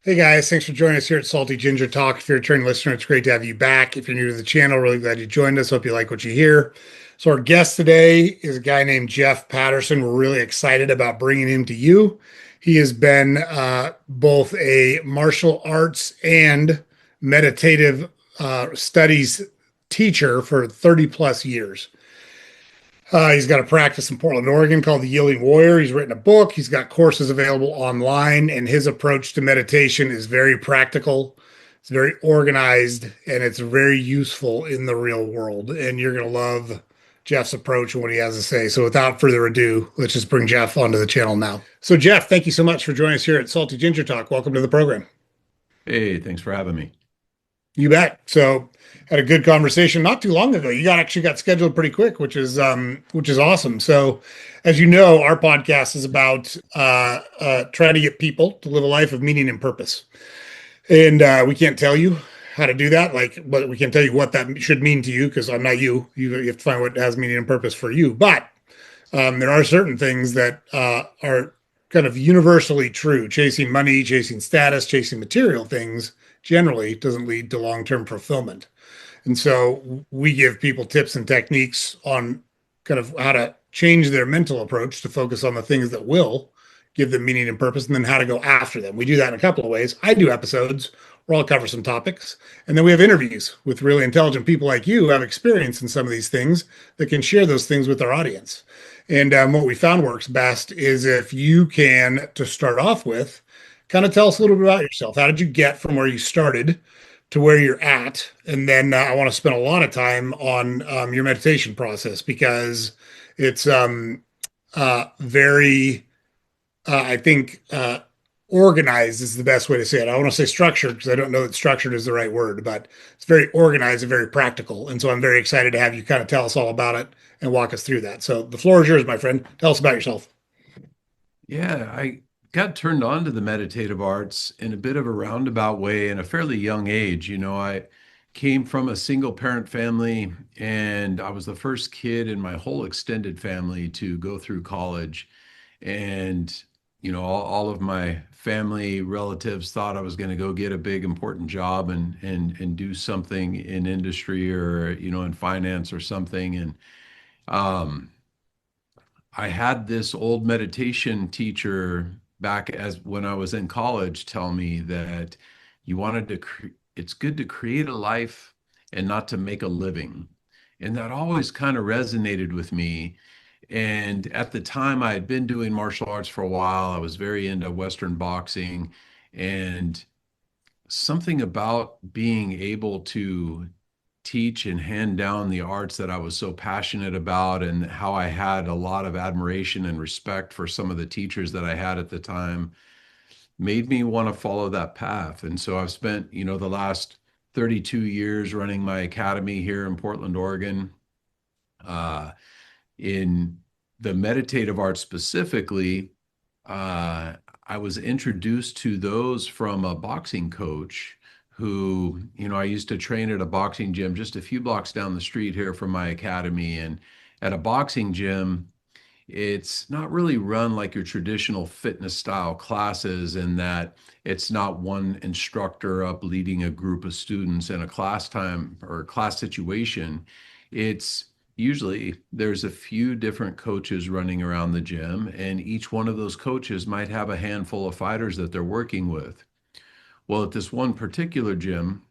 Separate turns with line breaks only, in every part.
Hey guys, thanks for joining us here at Salty Ginger Talk. If you're a returning listener, it's great to have you back. If you're new to the channel, really glad you joined us. Hope you like what you hear. So, our guest today is a guy named Jeff Patterson. We're really excited about bringing him to you. He has been both a martial arts and meditative studies teacher for 30 plus years. He's got a practice in Portland, Oregon called the Yielding Warrior. He's written a book. He's got courses available online, and his approach to meditation is very practical. It's very organized, and it's very useful in the real world. And you're going to love Jeff's approach and what he has to say. So, without further ado, let's just bring Jeff onto the channel now. So, Jeff, thank you so much for joining us here at Salty Ginger Talk. Welcome to the program.
Hey, thanks for having me.
You bet. So had a good conversation not too long ago. You got actually got scheduled pretty quick, which is awesome. So as you know, our podcast is about trying to get people to live a life of meaning and purpose. And we can't tell you how to do that, but we can tell you what that should mean to you because I'm not you. You have to find what has meaning and purpose for you. But there are certain things that are kind of universally true. Chasing money, chasing status, chasing material things generally doesn't lead to long-term fulfillment. And so we give people tips and techniques on kind of how to change their mental approach to focus on the things that will give them meaning and purpose, and then how to go after them. We do that in a couple of ways. I do episodes where I'll cover some topics, and then we have interviews with really intelligent people like you who have experience in some of these things that can share those things with our audience. And what we found works best is if you can, to start off with, kind of tell us a little bit about yourself. How did you get from where you started to where you're at? And then I want to spend a lot of time on your meditation process because it's very, I think, organized is the best way to say it. I want to say structured because I don't know that structured is the right word, but it's very organized and very practical. And so I'm very excited to have you kind of tell us all about it and walk us through that. So the floor is yours, my friend. Tell us about yourself.
Yeah, I got turned on to the meditative arts in a bit of a roundabout way in a fairly young age. I came from a single parent family, and I was the first kid in my whole extended family to go through college. And, all of my family relatives thought I was going to go get a big, important job and do something in industry or, in finance or something. And, um, I had this old meditation teacher back as when I was in college tell me that you wanted to it's good to create a life and not to make a living. And that always kind of resonated with me. And at the time, I had been doing martial arts for a while. I was very into Western boxing, and something about being able to teach and hand down the arts that I was so passionate about, and how I had a lot of admiration and respect for some of the teachers that I had at the time, made me want to follow that path. And so I've spent, the last 32 years running my academy here in Portland, Oregon, uh, in the meditative arts specifically. uh, I was introduced to those from a boxing coach who, I used to train at a boxing gym just a few blocks down the street here from my academy. And at a boxing gym, it's not really run like your traditional fitness style classes, in that it's not one instructor up leading a group of students in a class time or class situation. It's usually there's a few different coaches running around the gym, and each one of those coaches might have a handful of fighters that they're working with. Well, at this one particular gym,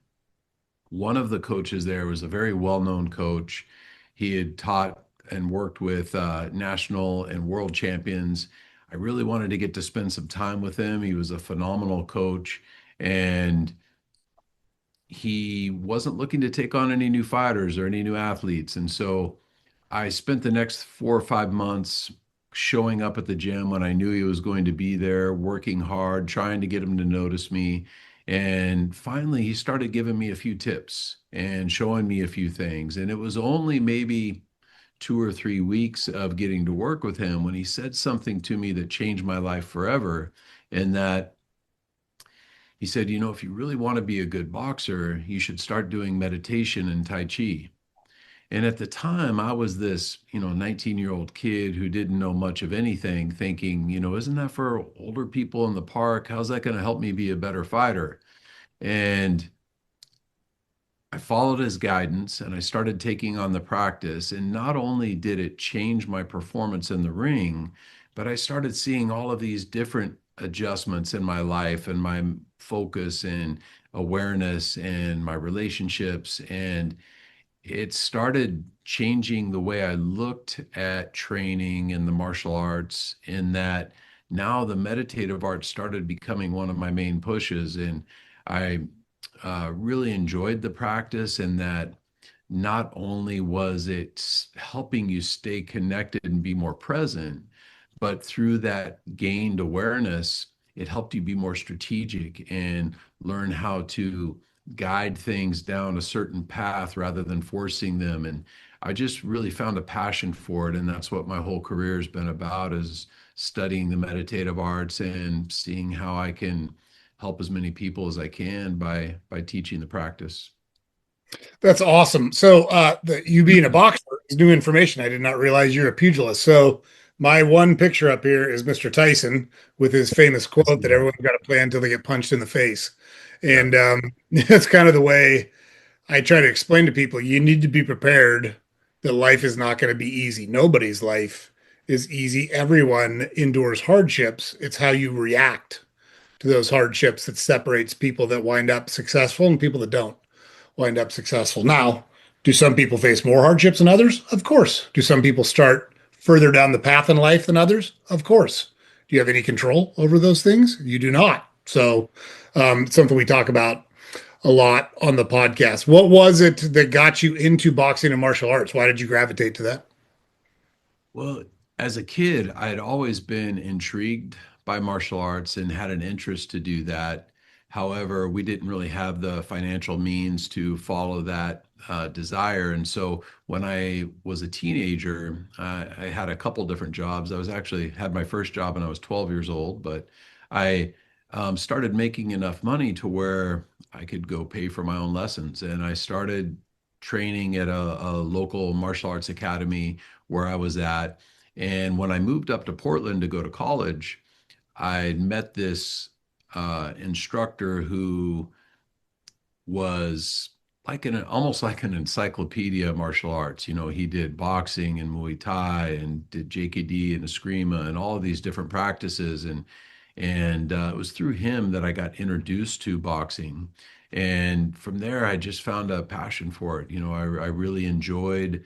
one of the coaches there was a very well-known coach. He had taught and worked with national and world champions. I really wanted to get to spend some time with him. He was a phenomenal coach, and he wasn't looking to take on any new fighters or any new athletes. And so I spent the next 4 or 5 months showing up at the gym when I knew he was going to be there, working hard, trying to get him to notice me. And finally, he started giving me a few tips and showing me a few things. And it was only maybe 2 or 3 weeks of getting to work with him when he said something to me that changed my life forever. And that he said, if you really want to be a good boxer, you should start doing meditation and Tai Chi. And at the time, I was this, 19-year-old kid who didn't know much of anything, thinking, isn't that for older people in the park? How's that going to help me be a better fighter? And I followed his guidance and I started taking on the practice. And not only did it change my performance in the ring, but I started seeing all of these different adjustments in my life and my focus and awareness and my relationships. And it started changing the way I looked at training in the martial arts, in that now the meditative arts started becoming one of my main pushes. And I really enjoyed the practice, in that not only was it helping you stay connected and be more present, but through that gained awareness, it helped you be more strategic and learn how to guide things down a certain path rather than forcing them. And I just really found a passion for it. And that's what my whole career has been about, is studying the meditative arts and seeing how I can help as many people as I can by teaching the practice.
That's awesome. So, you being a boxer is new information. I did not realize you're a pugilist. So, my one picture up here is Mr. Tyson with his famous
I
quote
see
that
that.
everyone's got to play until they get punched in the face.
Yeah.
And that's kind of the way I try to explain to people. You need to be prepared that life is not going to be easy. Nobody's life is easy. Everyone endures hardships. It's how you react to those hardships that separates people that wind up successful and people that don't wind up successful. Now, do some people face more hardships than others? Of course. Do some people start further down the path in life than others? Of course. Do you have any control over those things? You do not. So, it's something we talk about a lot on the podcast. What was it that got you into boxing and martial arts? Why did you gravitate to that?
Well, as a kid, I had always been intrigued by martial arts and had an interest to do that. However, we didn't really have the financial means to follow that desire. And so when I was a teenager, I had a couple different jobs. I was actually had my first job when I was 12 years old, but I started making enough money to where I could go pay for my own lessons. And I started training at a local martial arts academy where I was at. And when I moved up to Portland to go to college, I met this instructor who was like an almost like an encyclopedia of martial arts. He did boxing and Muay Thai and did JKD and Eskrima and all of these different practices. And it was through him that I got introduced to boxing. And from there, I just found a passion for it. I really enjoyed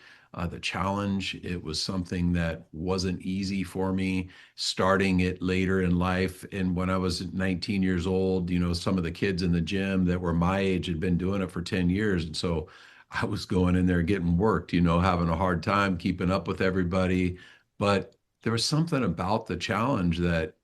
the challenge. It was something that wasn't easy for me starting it later in life. And when I was 19 years old, some of the kids in the gym that were my age had been doing it for 10 years. And so I was going in there getting worked, having a hard time keeping up with everybody. But there was something about the challenge that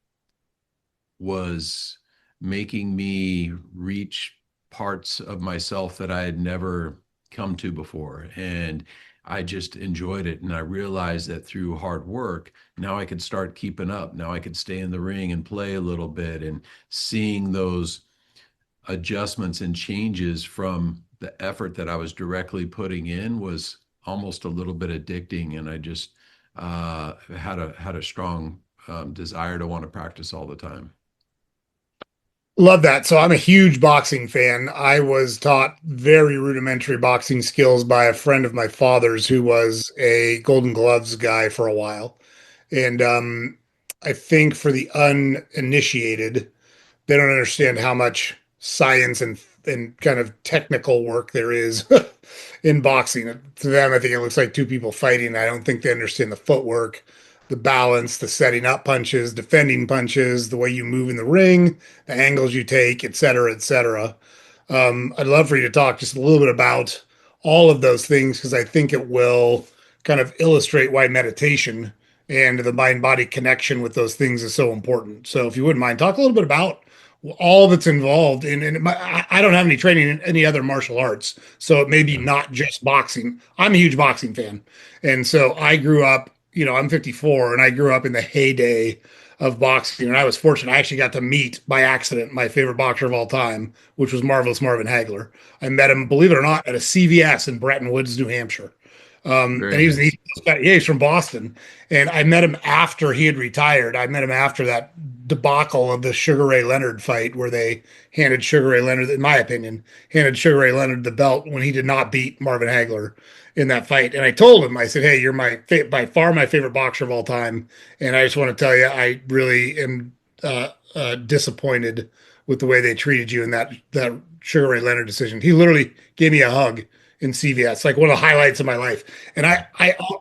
was making me reach parts of myself that I had never come to before. And I just enjoyed it. And I realized that through hard work, now I could start keeping up. Now I could stay in the ring and play a little bit, and seeing those adjustments and changes from the effort that I was directly putting in was almost a little bit addicting. And I just had a strong desire to want to practice all the time.
Love that. So I'm a huge boxing fan. I was taught very rudimentary boxing skills by a friend of my father's who was a Golden Gloves guy for a while. And I think for the uninitiated, they don't understand how much science and kind of technical work there is in boxing. To them, I think it looks like two people fighting. I don't think they understand the footwork, the balance, the setting up punches, defending punches, the way you move in the ring, the angles you take, et cetera, et cetera. I'd love for you to talk just a little bit about all of those things because I think it will kind of illustrate why meditation and the mind body connection with those things is so important. So, if you wouldn't mind, talk a little bit about all that's involved I don't have any training in any other martial arts, so it may be
Yeah.
not just boxing. I'm a huge boxing fan, and so I grew up. I'm 54, and I grew up in the heyday of boxing, and I was fortunate. I actually got to meet by accident my favorite boxer of all time, which was Marvelous Marvin Hagler. I met him, believe it or not, at a CVS in Bretton Woods, New Hampshire. And
Very
he was an
nice.
East Coast guy. Yeah, he's from Boston. And I met him after he had retired. I met him after that debacle of the Sugar Ray Leonard fight where they handed Sugar Ray Leonard, in my opinion, handed Sugar Ray Leonard the belt when he did not beat Marvin Hagler in that fight. And I told him, I said, "Hey, you're by far my favorite boxer of all time, and I just want to tell you, I really am disappointed with the way they treated you in that Sugar Ray Leonard decision." He literally gave me a hug in CVS, like one of the highlights of my life. And I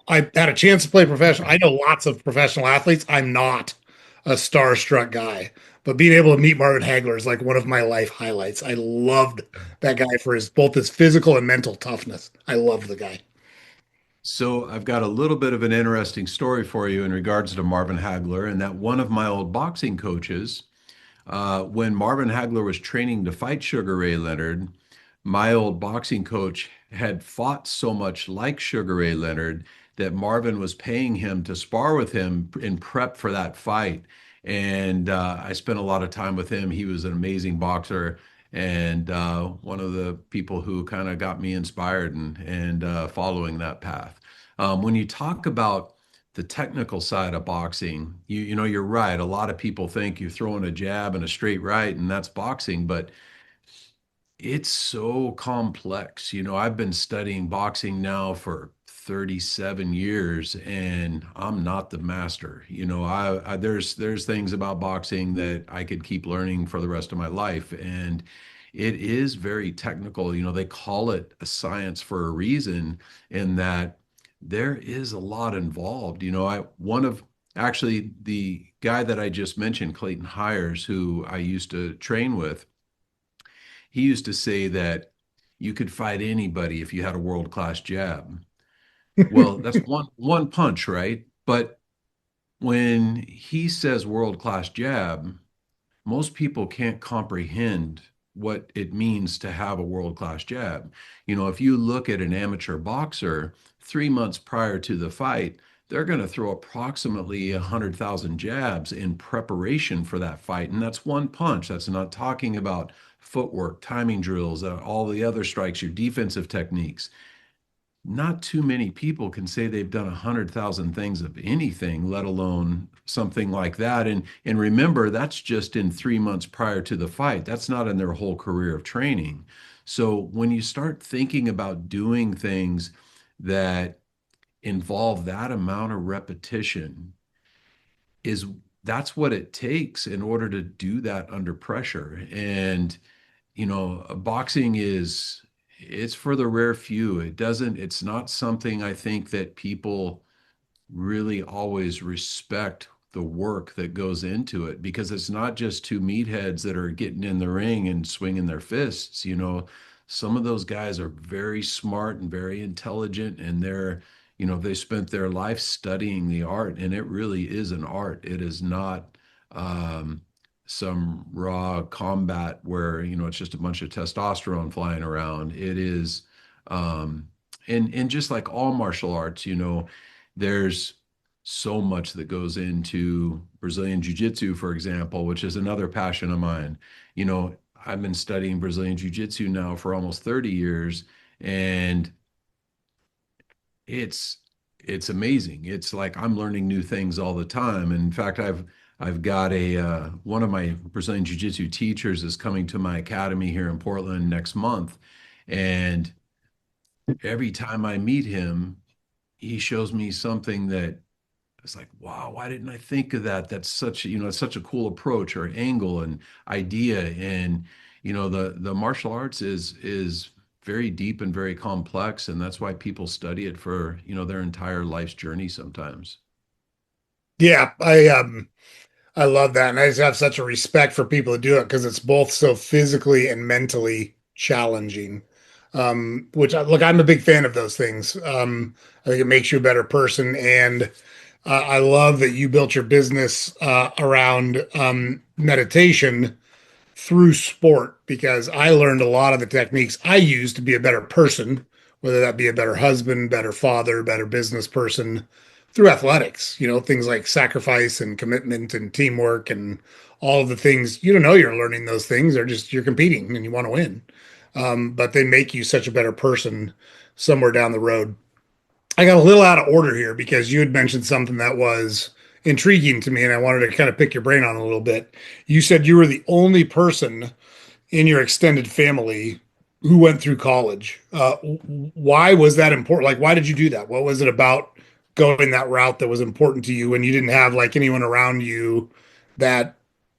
had a chance to play professional. I know lots of professional athletes. I'm not a starstruck guy, but being able to meet Marvin Hagler is like one of my life highlights. I loved that guy for his both his physical and mental toughness. I love the guy.
So I've got a little bit of an interesting story for you in regards to Marvin Hagler, and that one of my old boxing coaches, when Marvin Hagler was training to fight Sugar Ray Leonard, my old boxing coach had fought so much like Sugar Ray Leonard that Marvin was paying him to spar with him in prep for that fight. And I spent a lot of time with him. He was an amazing boxer and one of the people who kind of got me inspired and following that path. When you talk about the technical side of boxing, you know, you're right. A lot of people think you're throwing a jab and a straight right, and that's boxing, but it's so complex. You know, I've been studying boxing now for 37 years and I'm not the master. You know, there's things about boxing that I could keep learning for the rest of my life and it is very technical. You know, they call it a science for a reason in that there is a lot involved. You know, I one of actually the guy that I just mentioned, Clayton Hires, who I used to train with, he used to say that you could fight anybody if you had a world-class jab. Well, that's one punch, right? But when he says world-class jab, most people can't comprehend what it means to have a world-class jab. You know, if you look at an amateur boxer 3 months prior to the fight, they're going to throw approximately 100,000 jabs in preparation for that fight. And that's one punch. That's not talking about footwork, timing drills, all the other strikes, your defensive techniques. Not too many people can say they've done 100,000 things of anything, let alone something like that. And remember, that's just in 3 months prior to the fight. That's not in their whole career of training. So when you start thinking about doing things that involve that amount of repetition, is that's what it takes in order to do that under pressure. And you know, boxing is it's for the rare few. It's not something I think that people really always respect the work that goes into it because it's not just two meatheads that are getting in the ring and swinging their fists. You know, some of those guys are very smart and very intelligent, and you know, they spent their life studying the art, and it really is an art. It is not um, some raw combat where, you know, it's just a bunch of testosterone flying around. It is, and just like all martial arts, you know, there's so much that goes into Brazilian Jiu-Jitsu, for example, which is another passion of mine. You know, I've been studying Brazilian Jiu-Jitsu now for almost 30 years, and it's it's amazing. It's like I'm learning new things all the time. And in fact, I've got a one of my Brazilian Jiu-Jitsu teachers is coming to my academy here in Portland next month, and every time I meet him, he shows me something that it's like, wow, why didn't I think of that? That's such, you know, it's such a cool approach or angle and idea. And, you know, the martial arts is very deep and very complex. And that's why people study it for, you know, their entire life's journey sometimes.
Yeah, I love that. And I just have such a respect for people who do it because it's both so physically and mentally challenging. Which look, I'm a big fan of those things. I think it makes you a better person. And I love that you built your business around meditation through sport because I learned a lot of the techniques I use to be a better person, whether that be a better husband, better father, better business person through athletics, you know, things like sacrifice and commitment and teamwork and all of the things you don't know you're learning those things. They're just you're competing and you want to win. But they make you such a better person somewhere down the road. I got a little out of order here because you had mentioned something that was intriguing to me, and I wanted to kind of pick your brain on a little bit. You said you were the only person in your extended family who went through college. Why was that important? Like, why did you do that? What was it about going that route that was important to you when you didn't have like anyone around you that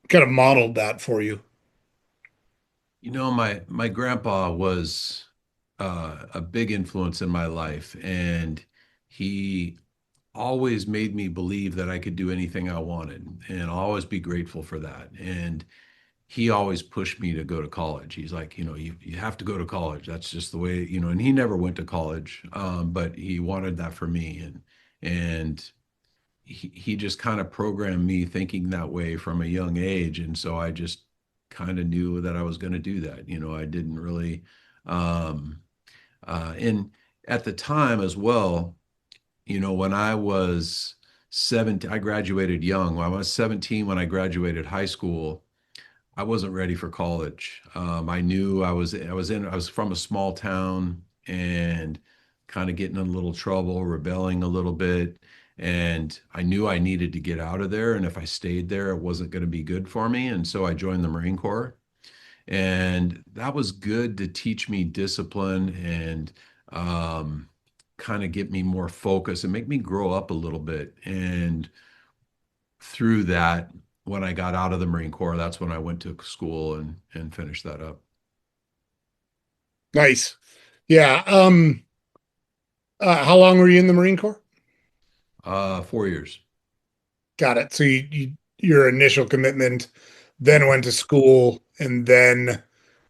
kind of modeled that for you?
My grandpa was a big influence in my life, and he always made me believe that I could do anything I wanted, and I'll always be grateful for that. And he always pushed me to go to college. He's like, you have to go to college. That's just the way, and he never went to college, but he wanted that for me. And he just kind of programmed me thinking that way from a young age. And so I just kind of knew that I was going to do that. I didn't really, um, and at the time as well, when I was 17, I graduated young. When I was 17, when I graduated high school, I wasn't ready for college. I knew I was from a small town and kind of getting in a little trouble, rebelling a little bit. And I knew I needed to get out of there. And if I stayed there, it wasn't going to be good for me. And so I joined the Marine Corps. And that was good to teach me discipline and kind of get me more focused and make me grow up a little bit. And through that, when I got out of the Marine Corps, that's when I went to school and finished that up.
Nice. Yeah. How long were you in the Marine Corps?
4 years.
Got it. So your initial commitment, then went to school, and then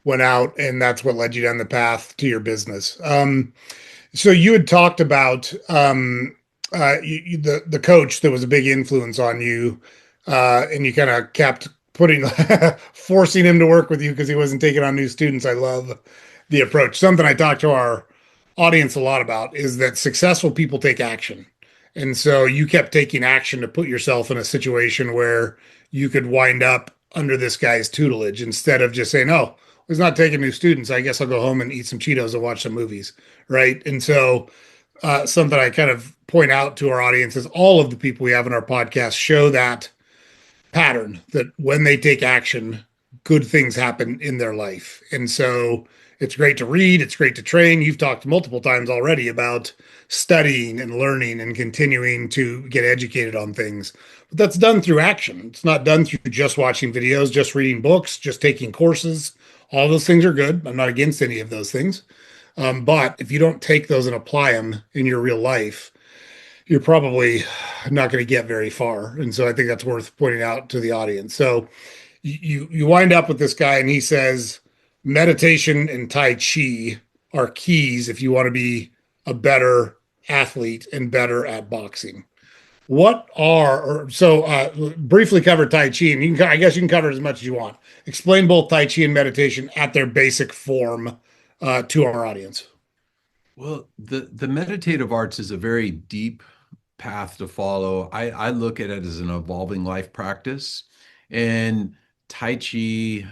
went out, and that's what led you down the path to your business. So you had talked about the coach that was a big influence on you, and you kind of kept putting forcing him to work with you because he wasn't taking on new students. I love the approach. Something I talk to our audience a lot about is that successful people take action. And so you kept taking action to put yourself in a situation where you could wind up under this guy's tutelage instead of just saying, "Oh, he's not taking new students. I guess I'll go home and eat some Cheetos and watch some movies." Right. And so, something I kind of point out to our audience is all of the people we have in our podcast show that pattern that when they take action, good things happen in their life. And so it's great to read, it's great to train. You've talked multiple times already about studying and learning and continuing to get educated on things. But that's done through action. It's not done through just watching videos, just reading books, just taking courses. All those things are good. I'm not against any of those things. But if you don't take those and apply them in your real life, you're probably not going to get very far. And so I think that's worth pointing out to the audience. So you wind up with this guy, and he says meditation and Tai Chi are keys if you want to be a better athlete and better at boxing. What are or so briefly cover Tai Chi, and I guess you can cover it as much as you want. Explain both Tai Chi and meditation at their basic form to our audience.
Well, the meditative arts is a very deep path to follow. I look at it as an evolving life practice. And Tai Chi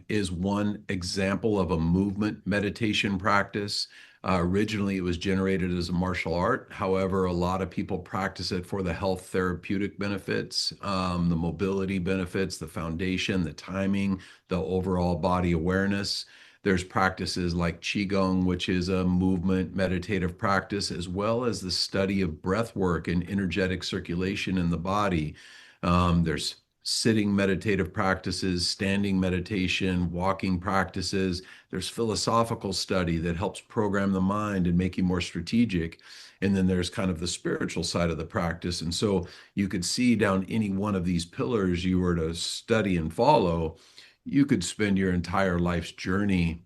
is one example of a movement meditation practice. Originally, it was generated as a martial art. However, a lot of people practice it for the health therapeutic benefits, the mobility benefits, the foundation, the timing, the overall body awareness. There's practices like Qigong, which is a movement meditative practice, as well as the study of breath work and energetic circulation in the body. There's sitting meditative practices, standing meditation, walking practices. There's philosophical study that helps program the mind and make you more strategic. And then there's kind of the spiritual side of the practice. And so you could see down any one of these pillars you were to study and follow, you could spend your entire life's journey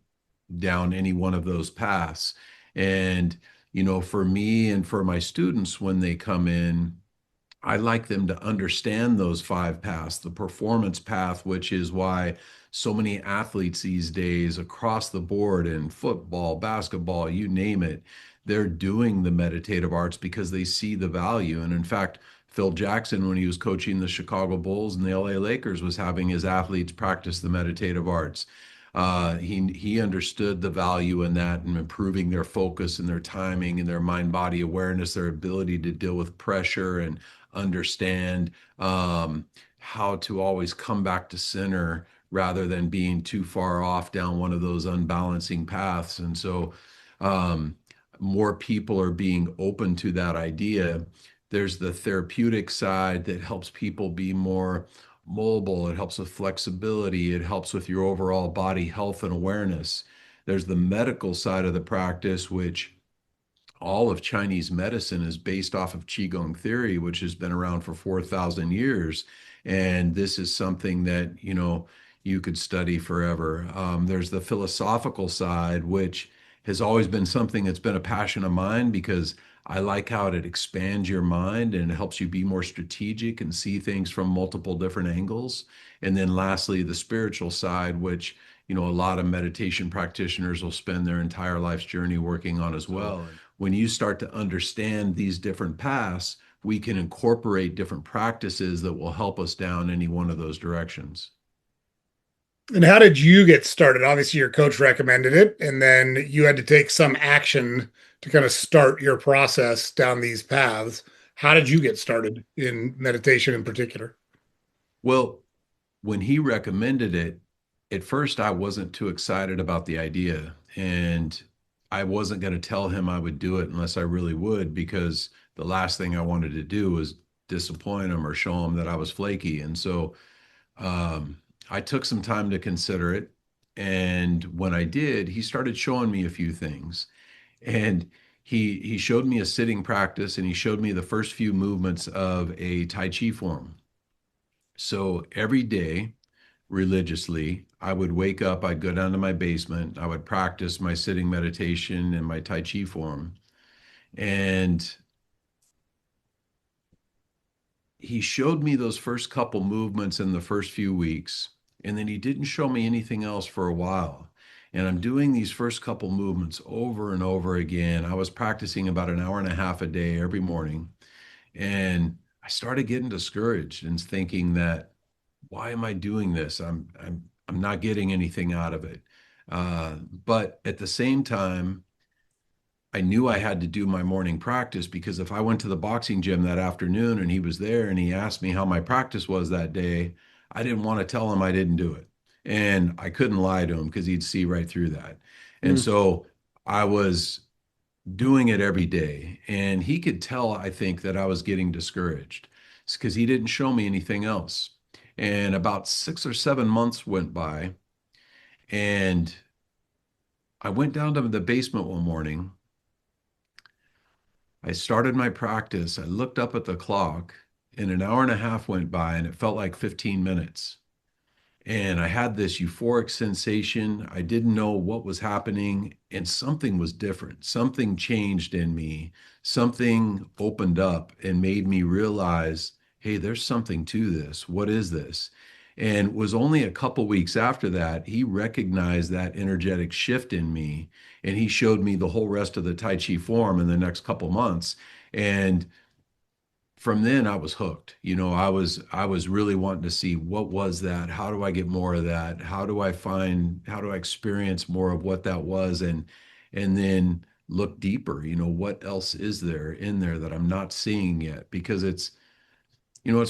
down any one of those paths. And, for me and for my students, when they come in, I like them to understand those five paths, the performance path, which is why so many athletes these days across the board in football, basketball, you name it, they're doing the meditative arts because they see the value. And in fact, Phil Jackson, when he was coaching the Chicago Bulls and the LA Lakers, was having his athletes practice the meditative arts. He understood the value in that and improving their focus and their timing and their mind body awareness, their ability to deal with pressure and understand how to always come back to center rather than being too far off down one of those unbalancing paths. And so um, more people are being open to that idea. There's the therapeutic side that helps people be more mobile. It helps with flexibility. It helps with your overall body health and awareness. There's the medical side of the practice, which all of Chinese medicine is based off of Qigong theory, which has been around for 4,000 years. And this is something that, you could study forever. There's the philosophical side, which has always been something that's been a passion of mine because I like how it expands your mind and it helps you be more strategic and see things from multiple different angles. And then lastly, the spiritual side, which a lot of meditation practitioners will spend their entire life's journey working on as well. And when you start to understand these different paths, we can incorporate different practices that will help us down any one of those directions.
And how did you get started? Obviously, your coach recommended it, and then you had to take some action to kind of start your process down these paths. How did you get started in meditation in particular?
Well, when he recommended it, at first I wasn't too excited about the idea. And I wasn't going to tell him I would do it unless I really would, because the last thing I wanted to do was disappoint him or show him that I was flaky. And so um, I took some time to consider it. And when I did, he started showing me a few things. And he showed me a sitting practice and he showed me the first few movements of a Tai Chi form. So every day, religiously, I would wake up, I'd go down to my basement, I would practice my sitting meditation and my Tai Chi form. And he showed me those first couple movements in the first few weeks, and then he didn't show me anything else for a while. And I'm doing these first couple movements over and over again. I was practicing about an hour and a half a day every morning. And I started getting discouraged and thinking that, why am I doing this? I'm not getting anything out of it. But at the same time, I knew I had to do my morning practice because if I went to the boxing gym that afternoon and he was there and he asked me how my practice was that day, I didn't want to tell him I didn't do it. And I couldn't lie to him because he'd see right through that. And
Mm.
so I was doing it every day. And he could tell, I think, that I was getting discouraged because he didn't show me anything else. And about 6 or 7 months went by, and I went down to the basement one morning. I started my practice. I looked up at the clock, and an hour and a half went by, and it felt like 15 minutes. And I had this euphoric sensation. I didn't know what was happening, and something was different. Something changed in me. Something opened up and made me realize, hey, there's something to this. What is this? And it was only a couple weeks after that, he recognized that energetic shift in me, and he showed me the whole rest of the Tai Chi form in the next couple months. And from then I was hooked. I was really wanting to see what was that? How do I get more of that? How do I experience more of what that was? And then look deeper, what else is there in there that I'm not seeing yet? Because it's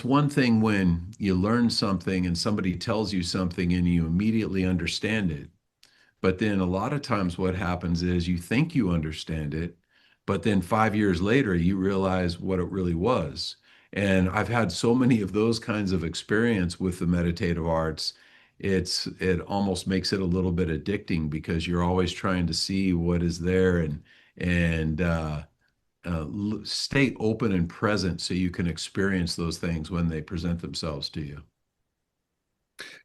one thing when you learn something and somebody tells you something and you immediately understand it. But then a lot of times what happens is you think you understand it, but then 5 years later, you realize what it really was. And I've had so many of those kinds of experience with the meditative arts. It almost makes it a little bit addicting because you're always trying to see what is there and stay open and present so you can experience those things when they present themselves to you.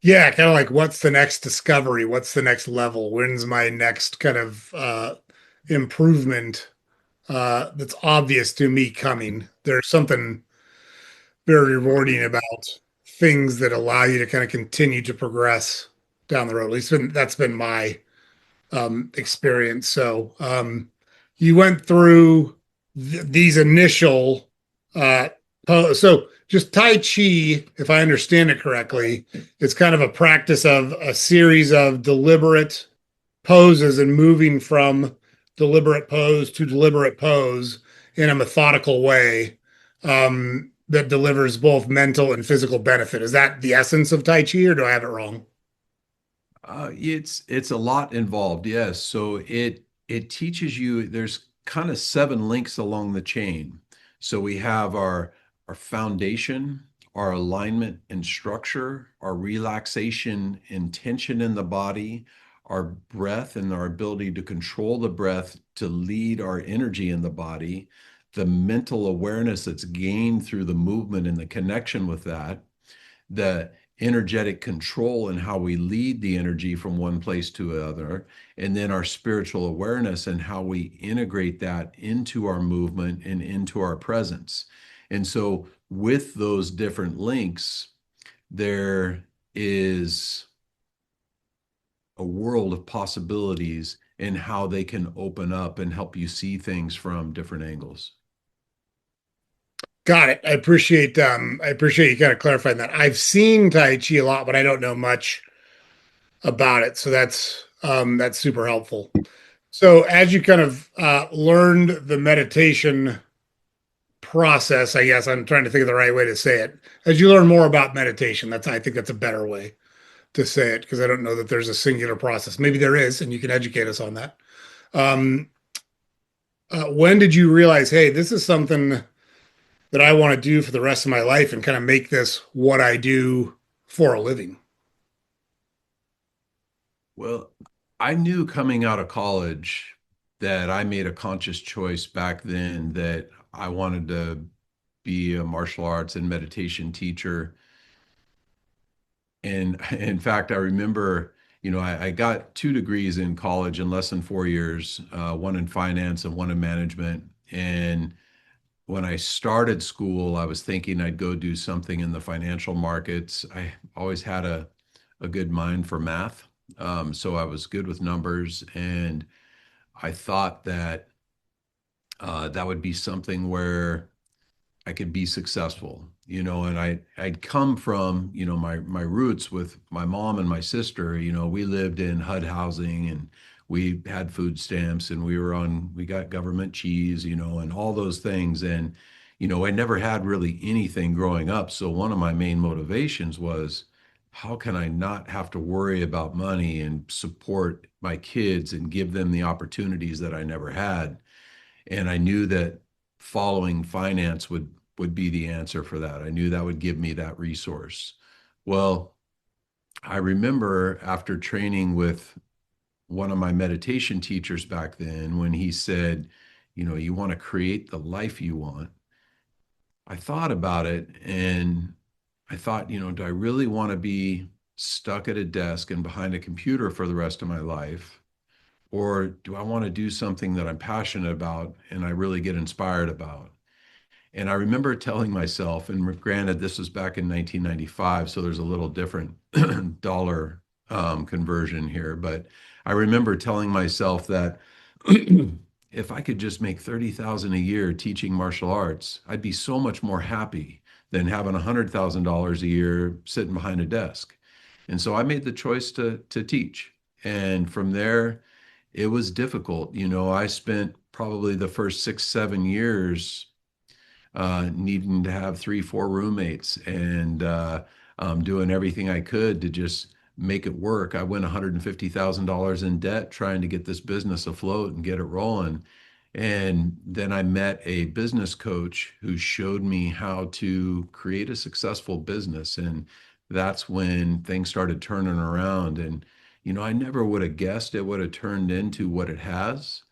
Yeah, kind of like what's the next discovery? What's the next level? When's my next kind of improvement that's obvious to me coming? There's something very rewarding about things that allow you to kind of continue to progress down the road. At least that's been my experience. So you went through these initial uh, So just Tai Chi, if I understand it correctly, it's kind of a practice of a series of deliberate poses and moving from deliberate pose to deliberate pose in a methodical way that delivers both mental and physical benefit. Is that the essence of Tai Chi, or do I have it wrong?
It's a lot involved, yes. So it teaches you there's kind of seven links along the chain. So we have our foundation, our alignment and structure, our relaxation and tension in the body, our breath and our ability to control the breath to lead our energy in the body, the mental awareness that's gained through the movement and the connection with that, the energetic control and how we lead the energy from one place to another, and then our spiritual awareness and how we integrate that into our movement and into our presence. And so, with those different links, there is a world of possibilities in how they can open up and help you see things from different angles.
Got it. I appreciate you kind of clarifying that. I've seen Tai Chi a lot, but I don't know much about it. So that's super helpful. So as you kind of learned the meditation process, I guess I'm trying to think of the right way to say it. As you learn more about meditation, that's I think that's a better way to say it because I don't know that there's a singular process. Maybe there is, and you can educate us on that. Um, when did you realize, hey, this is something that I want to do for the rest of my life and kind of make this what I do for a living?
Well, I knew coming out of college that I made a conscious choice back then that I wanted to be a martial arts and meditation teacher. And in fact, I remember, I got 2 degrees in college in less than 4 years, one in finance and one in management. And when I started school, I was thinking I'd go do something in the financial markets. I always had a good mind for math. So I was good with numbers. And I thought that that would be something where I could be successful, and I'd come from, my roots with my mom and my sister. We lived in HUD housing and we had food stamps and we got government cheese, and all those things. And, I never had really anything growing up. So one of my main motivations was, how can I not have to worry about money and support my kids and give them the opportunities that I never had? And I knew that following finance would be the answer for that. I knew that would give me that resource. Well, I remember after training with one of my meditation teachers back then when he said, you want to create the life you want. I thought about it and I thought, do I really want to be stuck at a desk and behind a computer for the rest of my life? Or do I want to do something that I'm passionate about and I really get inspired about? And I remember telling myself, and granted, this was back in 1995, so there's a little different dollar conversion here, but I remember telling myself that if I could just make 30,000 a year teaching martial arts, I'd be so much more happy than having $100,000 a year sitting behind a desk. And so I made the choice to teach. And from there, it was difficult. I spent probably the first 6, 7 years needing to have 3, 4 roommates and doing everything I could to just make it work. I went $150,000 in debt trying to get this business afloat and get it rolling. And then I met a business coach who showed me how to create a successful business. And that's when things started turning around. And, I never would have guessed it would have turned into what it has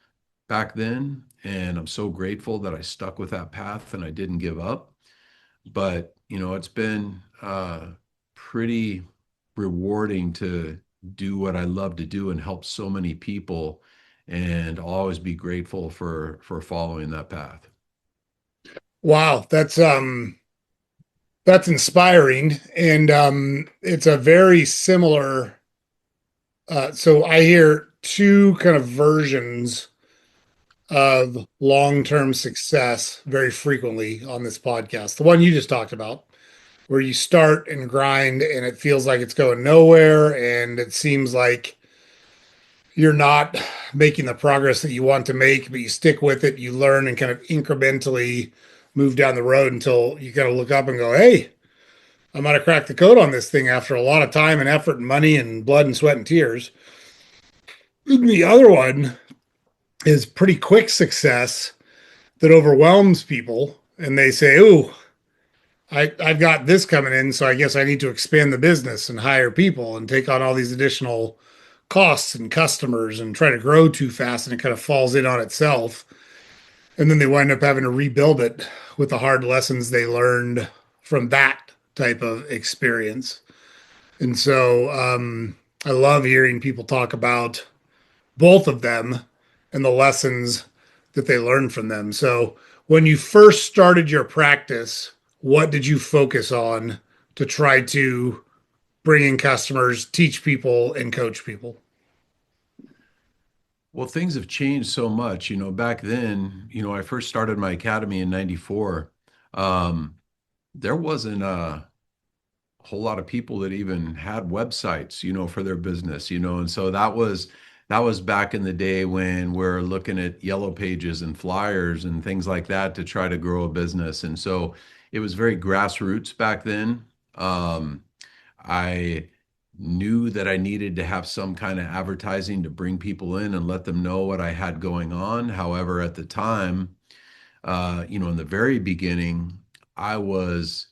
back then. And I'm so grateful that I stuck with that path and I didn't give up. But, it's been pretty rewarding to do what I love to do and help so many people. And I'll always be grateful for following that path.
Wow, that's inspiring, and it's a very similar. So I hear two kind of versions of long-term success very frequently on this podcast. The one you just talked about, where you start and grind and it feels like it's going nowhere and it seems like you're not making the progress that you want to make, but you stick with it, you learn and kind of incrementally move down the road until you kind of look up and go, hey, I might have cracked the code on this thing after a lot of time and effort and money and blood and sweat and tears. The other one is pretty quick success that overwhelms people and they say, ooh, I've got this coming in, so I guess I need to expand the business and hire people and take on all these additional costs and customers and try to grow too fast and it kind of falls in on itself. And then they wind up having to rebuild it with the hard lessons they learned from that type of experience. And so I love hearing people talk about both of them and the lessons that they learned from them. So when you first started your practice, what did you focus on to try to bring in customers, teach people, and coach people?
Well, things have changed so much. Back then, I first started my academy in 94. Um, there wasn't a whole lot of people that even had websites, for their business, and so that was back in the day when we're looking at yellow pages and flyers and things like that to try to grow a business. And so it was very grassroots back then. I knew that I needed to have some kind of advertising to bring people in and let them know what I had going on. However, at the time, in the very beginning, I was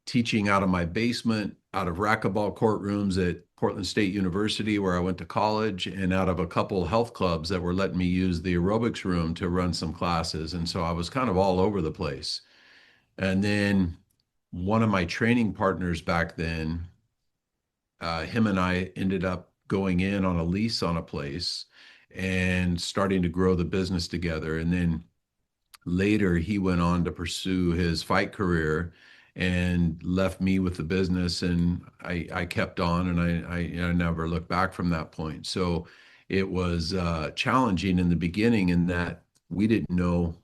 teaching out of my basement, out of racquetball courtrooms at Portland State University, where I went to college, and out of a couple health clubs that were letting me use the aerobics room to run some classes. And so I was kind of all over the place. And then one of my training partners back then, him and I ended up going in on a lease on a place and starting to grow the business together. And then later, he went on to pursue his fight career and left me with the business, and I kept on, and I never looked back from that point. So it was challenging in the beginning in that we didn't know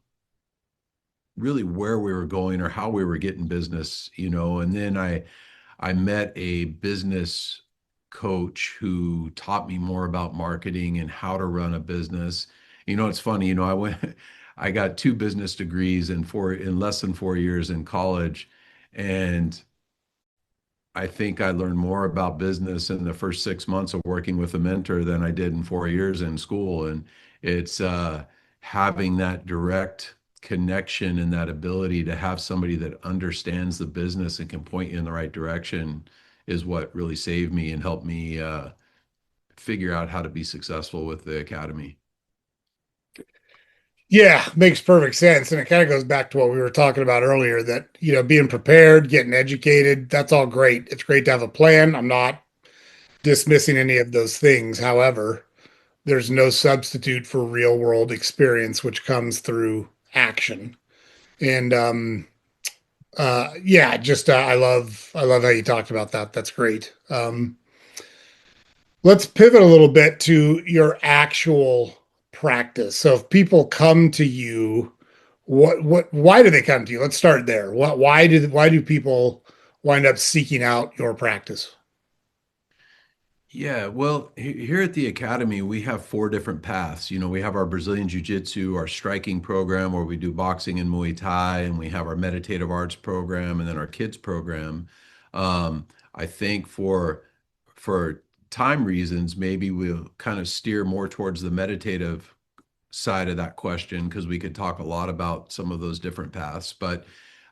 really where we were going or how we were getting business, and then I met a business coach who taught me more about marketing and how to run a business. It's funny, I got two business degrees in less than 4 years in college. And I think I learned more about business in the first 6 months of working with a mentor than I did in 4 years in school. And it's having that direct connection and that ability to have somebody that understands the business and can point you in the right direction is what really saved me and helped me figure out how to be successful with the academy.
Yeah, makes perfect sense. And it kind of goes back to what we were talking about earlier that, being prepared, getting educated, that's all great. It's great to have a plan. I'm not dismissing any of those things. However, there's no substitute for real world experience, which comes through action. And yeah, just I love how you talked about that. That's great. Let's pivot a little bit to your actual practice. So if people come to you, why do they come to you? Let's start there. Why do people wind up seeking out your practice?
Yeah, well, here at the Academy, we have four different paths. We have our Brazilian Jiu-Jitsu, our striking program where we do boxing and Muay Thai, and we have our meditative arts program, and then our kids program. I think for time reasons, maybe we'll kind of steer more towards the meditative side of that question because we could talk a lot about some of those different paths. But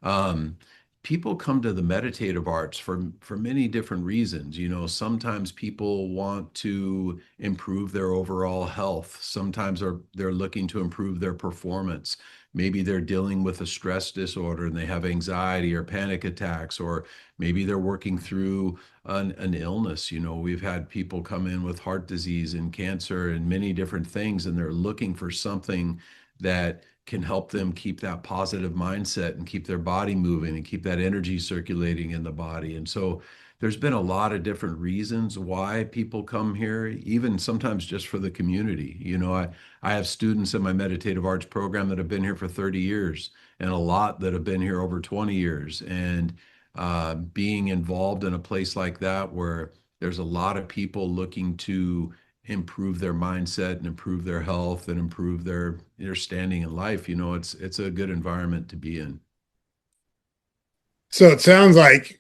um, people come to the meditative arts for many different reasons. Sometimes people want to improve their overall health. Sometimes they're looking to improve their performance. Maybe they're dealing with a stress disorder and they have anxiety or panic attacks, or maybe they're working through an illness. We've had people come in with heart disease and cancer and many different things, and they're looking for something that can help them keep that positive mindset and keep their body moving and keep that energy circulating in the body. And so there's been a lot of different reasons why people come here, even sometimes just for the community. I have students in my meditative arts program that have been here for 30 years and a lot that have been here over 20 years. And being involved in a place like that where there's a lot of people looking to improve their mindset and improve their health and improve their standing in life, it's a good environment to be in.
So it sounds like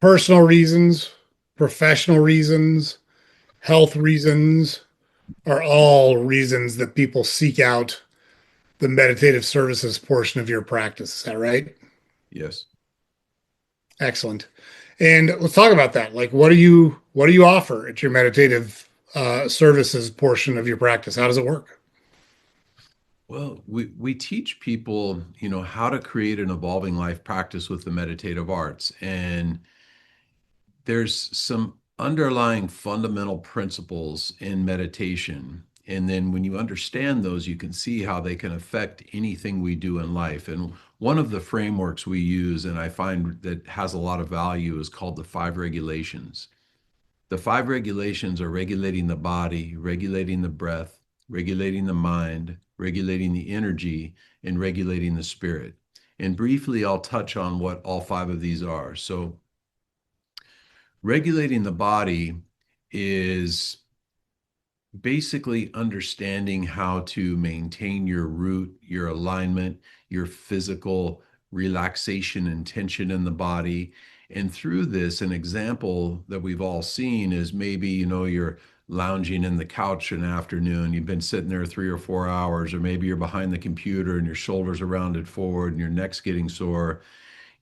personal reasons, professional reasons, health reasons are all reasons that people seek out the meditative services portion of your practice. Is that right?
Yes.
Excellent. And let's talk about that. Like, what do you offer at your meditative services portion of your practice? How does it work?
Well, we teach people, how to create an evolving life practice with the meditative arts. And there's some underlying fundamental principles in meditation. And then when you understand those, you can see how they can affect anything we do in life. And one of the frameworks we use, and I find that has a lot of value, is called the five regulations. The five regulations are regulating the body, regulating the breath, regulating the mind, regulating the energy, and regulating the spirit. And briefly, I'll touch on what all five of these are. So, regulating the body is basically understanding how to maintain your root, your alignment, your physical relaxation and tension in the body. And through this, an example that we've all seen is maybe, you're lounging in the couch an afternoon, you've been sitting there 3 or 4 hours, or maybe you're behind the computer and your shoulders are rounded forward and your neck's getting sore.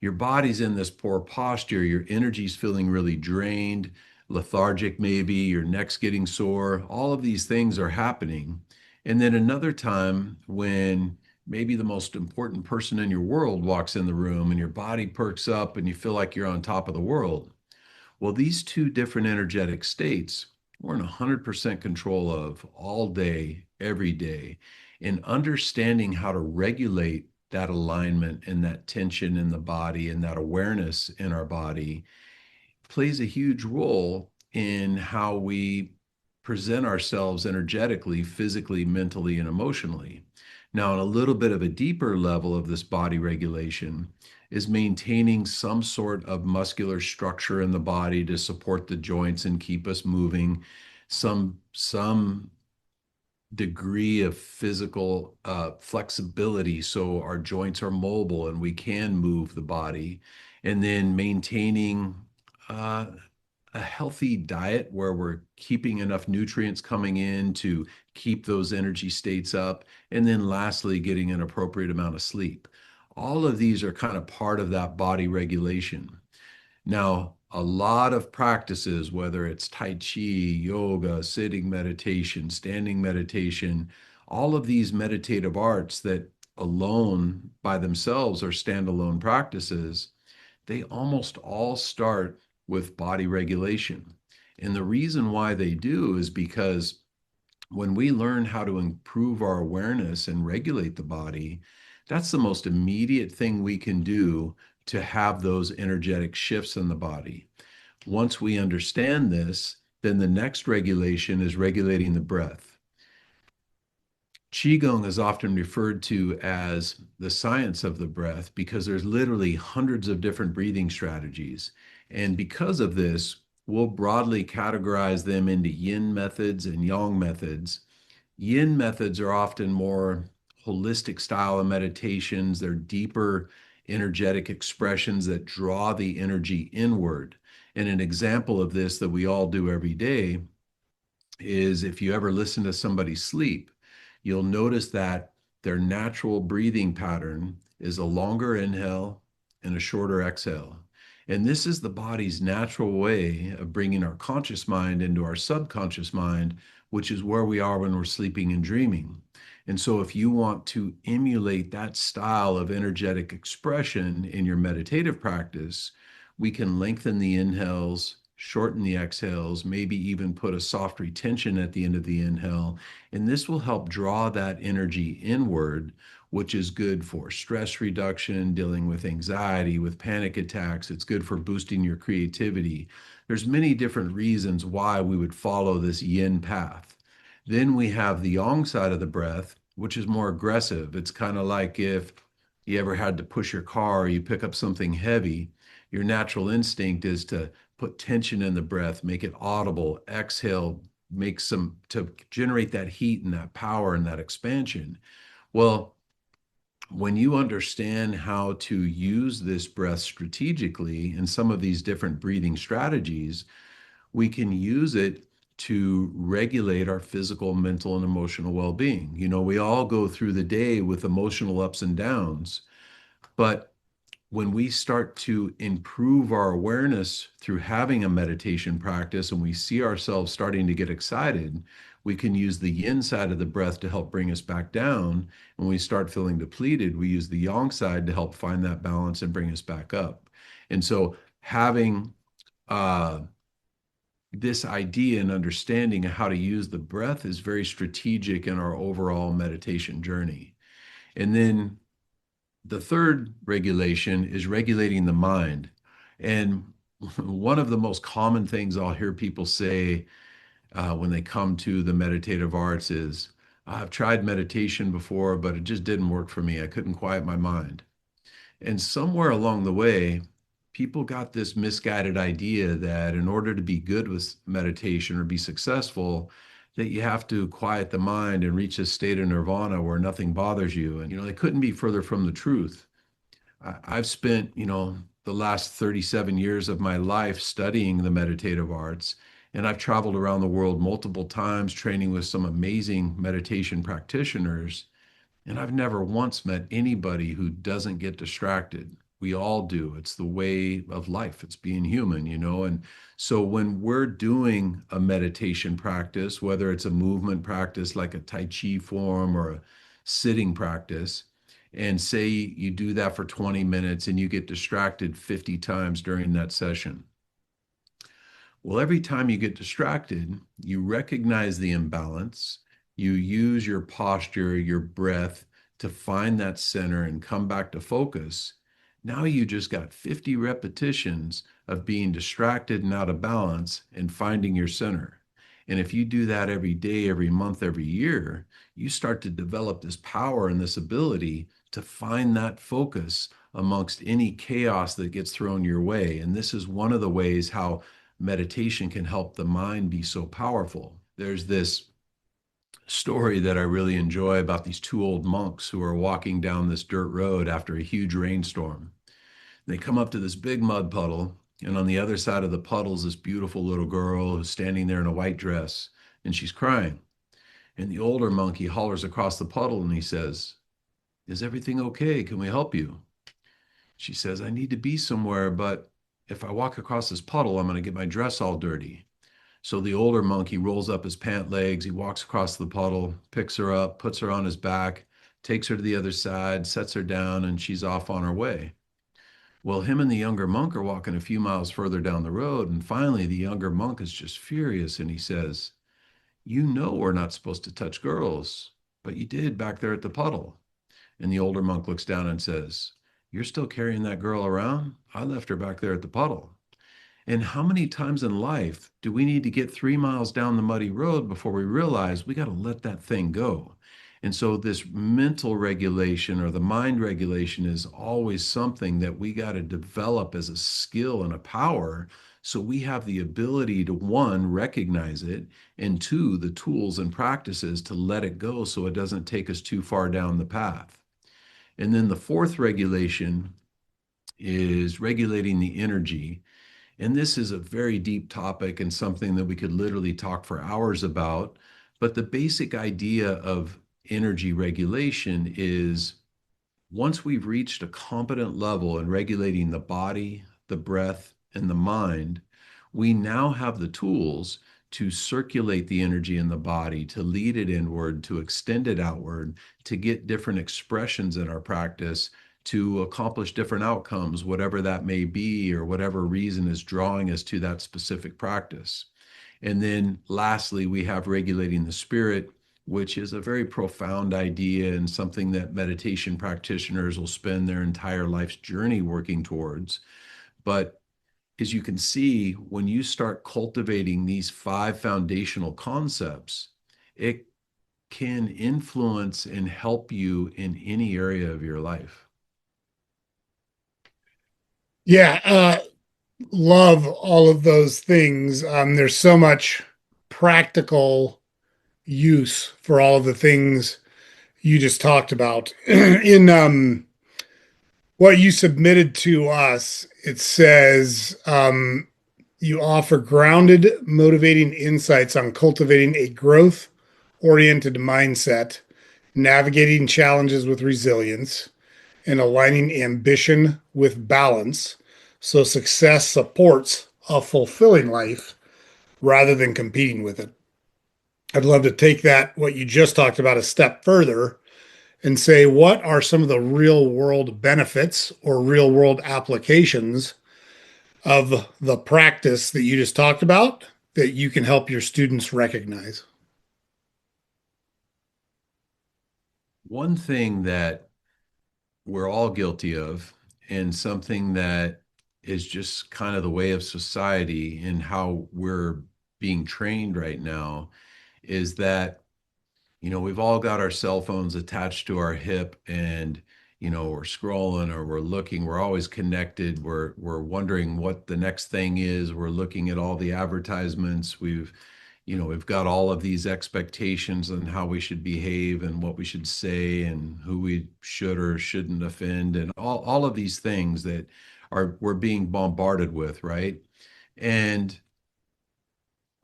Your body's in this poor posture, your energy's feeling really drained, lethargic maybe, your neck's getting sore. All of these things are happening. And then another time when maybe the most important person in your world walks in the room and your body perks up and you feel like you're on top of the world. Well, these two different energetic states we're in 100% control of all day, every day. And understanding how to regulate that alignment and that tension in the body and that awareness in our body plays a huge role in how we present ourselves energetically, physically, mentally, and emotionally. Now, on a little bit of a deeper level of this body regulation is maintaining some sort of muscular structure in the body to support the joints and keep us moving, some degree of physical flexibility so our joints are mobile and we can move the body, and then maintaining uh, a healthy diet where we're keeping enough nutrients coming in to keep those energy states up, and then lastly, getting an appropriate amount of sleep. All of these are kind of part of that body regulation. Now, a lot of practices, whether it's Tai Chi, yoga, sitting meditation, standing meditation, all of these meditative arts that alone by themselves are standalone practices, they almost all start with body regulation. And the reason why they do is because when we learn how to improve our awareness and regulate the body, that's the most immediate thing we can do to have those energetic shifts in the body. Once we understand this, then the next regulation is regulating the breath. Qigong is often referred to as the science of the breath because there's literally hundreds of different breathing strategies. And because of this, we'll broadly categorize them into yin methods and yang methods. Yin methods are often more holistic style of meditations. They're deeper, energetic expressions that draw the energy inward. And an example of this that we all do every day is if you ever listen to somebody sleep, you'll notice that their natural breathing pattern is a longer inhale and a shorter exhale. And this is the body's natural way of bringing our conscious mind into our subconscious mind, which is where we are when we're sleeping and dreaming. And so, if you want to emulate that style of energetic expression in your meditative practice, we can lengthen the inhales, shorten the exhales, maybe even put a soft retention at the end of the inhale. And this will help draw that energy inward, which is good for stress reduction, dealing with anxiety, with panic attacks. It's good for boosting your creativity. There's many different reasons why we would follow this yin path. Then we have the yang side of the breath, which is more aggressive. It's kind of like if you ever had to push your car or you pick up something heavy, your natural instinct is to put tension in the breath, make it audible, exhale, make some to generate that heat and that power and that expansion. Well, when you understand how to use this breath strategically in some of these different breathing strategies, we can use it to regulate our physical, mental, and emotional well being. We all go through the day with emotional ups and downs, but when we start to improve our awareness through having a meditation practice and we see ourselves starting to get excited, we can use the yin side of the breath to help bring us back down. When we start feeling depleted, we use the yang side to help find that balance and bring us back up. And so having this idea and understanding of how to use the breath is very strategic in our overall meditation journey. And then the third regulation is regulating the mind. And one of the most common things I'll hear people say when they come to the meditative arts is, I've tried meditation before, but it just didn't work for me. I couldn't quiet my mind. And somewhere along the way, people got this misguided idea that in order to be good with meditation or be successful, that you have to quiet the mind and reach a state of nirvana where nothing bothers you. And, they couldn't be further from the truth. I've spent, the last 37 years of my life studying the meditative arts, and I've traveled around the world multiple times training with some amazing meditation practitioners. And I've never once met anybody who doesn't get distracted. We all do. It's the way of life. It's being human. And so when we're doing a meditation practice, whether it's a movement practice like a Tai Chi form or a sitting practice, and say you do that for 20 minutes and you get distracted 50 times during that session. Well, every time you get distracted, you recognize the imbalance. You use your posture, your breath to find that center and come back to focus. Now you just got 50 repetitions of being distracted and out of balance and finding your center. And if you do that every day, every month, every year, you start to develop this power and this ability to find that focus amongst any chaos that gets thrown your way. And this is one of the ways how meditation can help the mind be so powerful. There's this story that I really enjoy about these two old monks who are walking down this dirt road after a huge rainstorm. They come up to this big mud puddle, and on the other side of the puddle is this beautiful little girl who's standing there in a white dress, and she's crying. And the older monk, he hollers across the puddle and he says, "Is everything okay? Can we help you?" She says, "I need to be somewhere, but if I walk across this puddle, I'm going to get my dress all dirty." So the older monk, he rolls up his pant legs, he walks across the puddle, picks her up, puts her on his back, takes her to the other side, sets her down, and she's off on her way. Well, him and the younger monk are walking a few miles further down the road, and finally the younger monk is just furious, and he says, "You know we're not supposed to touch girls, but you did back there at the puddle." And the older monk looks down and says, "You're still carrying that girl around? I left her back there at the puddle." And how many times in life do we need to get 3 miles down the muddy road before we realize we got to let that thing go? And so, this mental regulation or the mind regulation is always something that we got to develop as a skill and a power. So, we have the ability to, one, recognize it, and two, the tools and practices to let it go so it doesn't take us too far down the path. And then the fourth regulation is regulating the energy. And this is a very deep topic and something that we could literally talk for hours about. But the basic idea of energy regulation is once we've reached a competent level in regulating the body, the breath, and the mind, we now have the tools to circulate the energy in the body, to lead it inward, to extend it outward, to get different expressions in our practice to accomplish different outcomes, whatever that may be, or whatever reason is drawing us to that specific practice. And then lastly, we have regulating the spirit, which is a very profound idea and something that meditation practitioners will spend their entire life's journey working towards. But as you can see, when you start cultivating these five foundational concepts, it can influence and help you in any area of your life.
Yeah, love all of those things. There's so much practical use for all of the things you just talked about. In what you submitted to us, it says you offer grounded, motivating insights on cultivating a growth oriented mindset, navigating challenges with resilience, and aligning ambition with balance so success supports a fulfilling life rather than competing with it. I'd love to take that, what you just talked about, a step further and say, what are some of the real world benefits or real world applications of the practice that you just talked about that you can help your students recognize?
One thing that we're all guilty of, and something that is just kind of the way of society and how we're being trained right now, is that we've all got our cell phones attached to our hip, and we're scrolling or we're looking, we're always connected, we're wondering what the next thing is, we're looking at all the advertisements, we've got all of these expectations on how we should behave and what we should say and who we should or shouldn't offend, and all of these things that are we're being bombarded with, right? And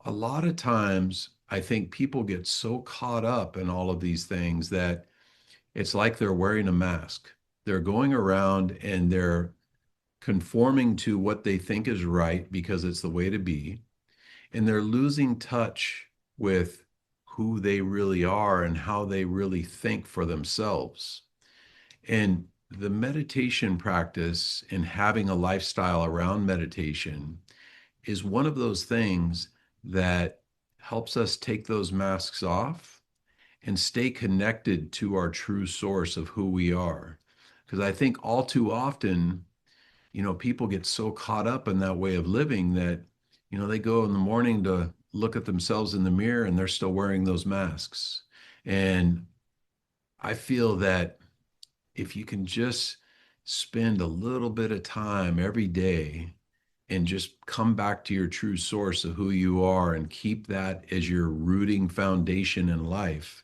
a lot of times I think people get so caught up in all of these things that it's like they're wearing a mask. They're going around and they're conforming to what they think is right because it's the way to be. And they're losing touch with who they really are and how they really think for themselves. And the meditation practice and having a lifestyle around meditation is one of those things that helps us take those masks off and stay connected to our true source of who we are. Because I think all too often, people get so caught up in that way of living that, they go in the morning to look at themselves in the mirror and they're still wearing those masks. And I feel that if you can just spend a little bit of time every day and just come back to your true source of who you are and keep that as your rooting foundation in life,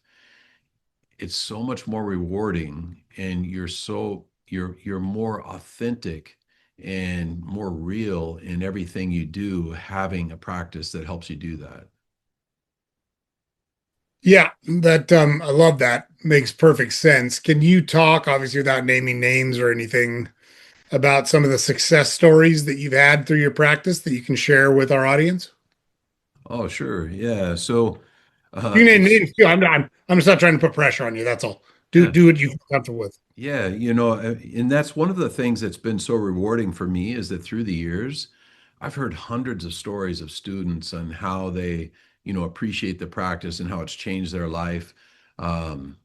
it's so much more rewarding, and you're more authentic and more real in everything you do, having a practice that helps you do that.
Yeah, that I love that. Makes perfect sense. Can you talk, obviously without naming names or anything, about some of the success stories that you've had through your practice that you can share with our audience?
Oh, sure. Yeah. So
You can name
it's
names too. I'm just not trying to put pressure on you. That's all. Do
yeah.
do what you feel comfortable with.
Yeah, and that's one of the things that's been so rewarding for me, is that through the years, I've heard hundreds of stories of students on how they, appreciate the practice and how it's changed their life. Um,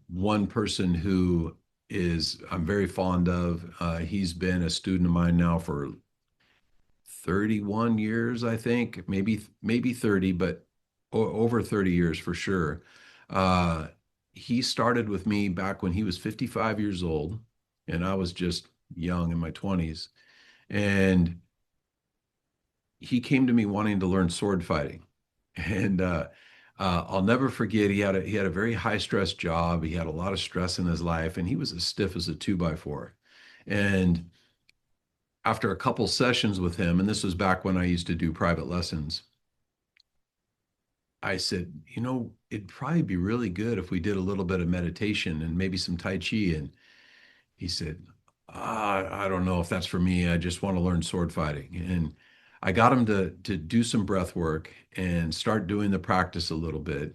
One person who I'm very fond of, he's been a student of mine now for 31 years, I think, maybe 30, but over 30 years for sure. Uh, he started with me back when he was 55 years old, and I was just young in my 20s. And he came to me wanting to learn sword fighting. And I'll never forget, he had a very high stress job. He had a lot of stress in his life, and he was as stiff as a two by four. And after a couple sessions with him, and this was back when I used to do private lessons, I said, it'd probably be really good if we did a little bit of meditation and maybe some Tai Chi. And he said, I don't know if that's for me. I just want to learn sword fighting. And I got him to do some breath work and start doing the practice a little bit.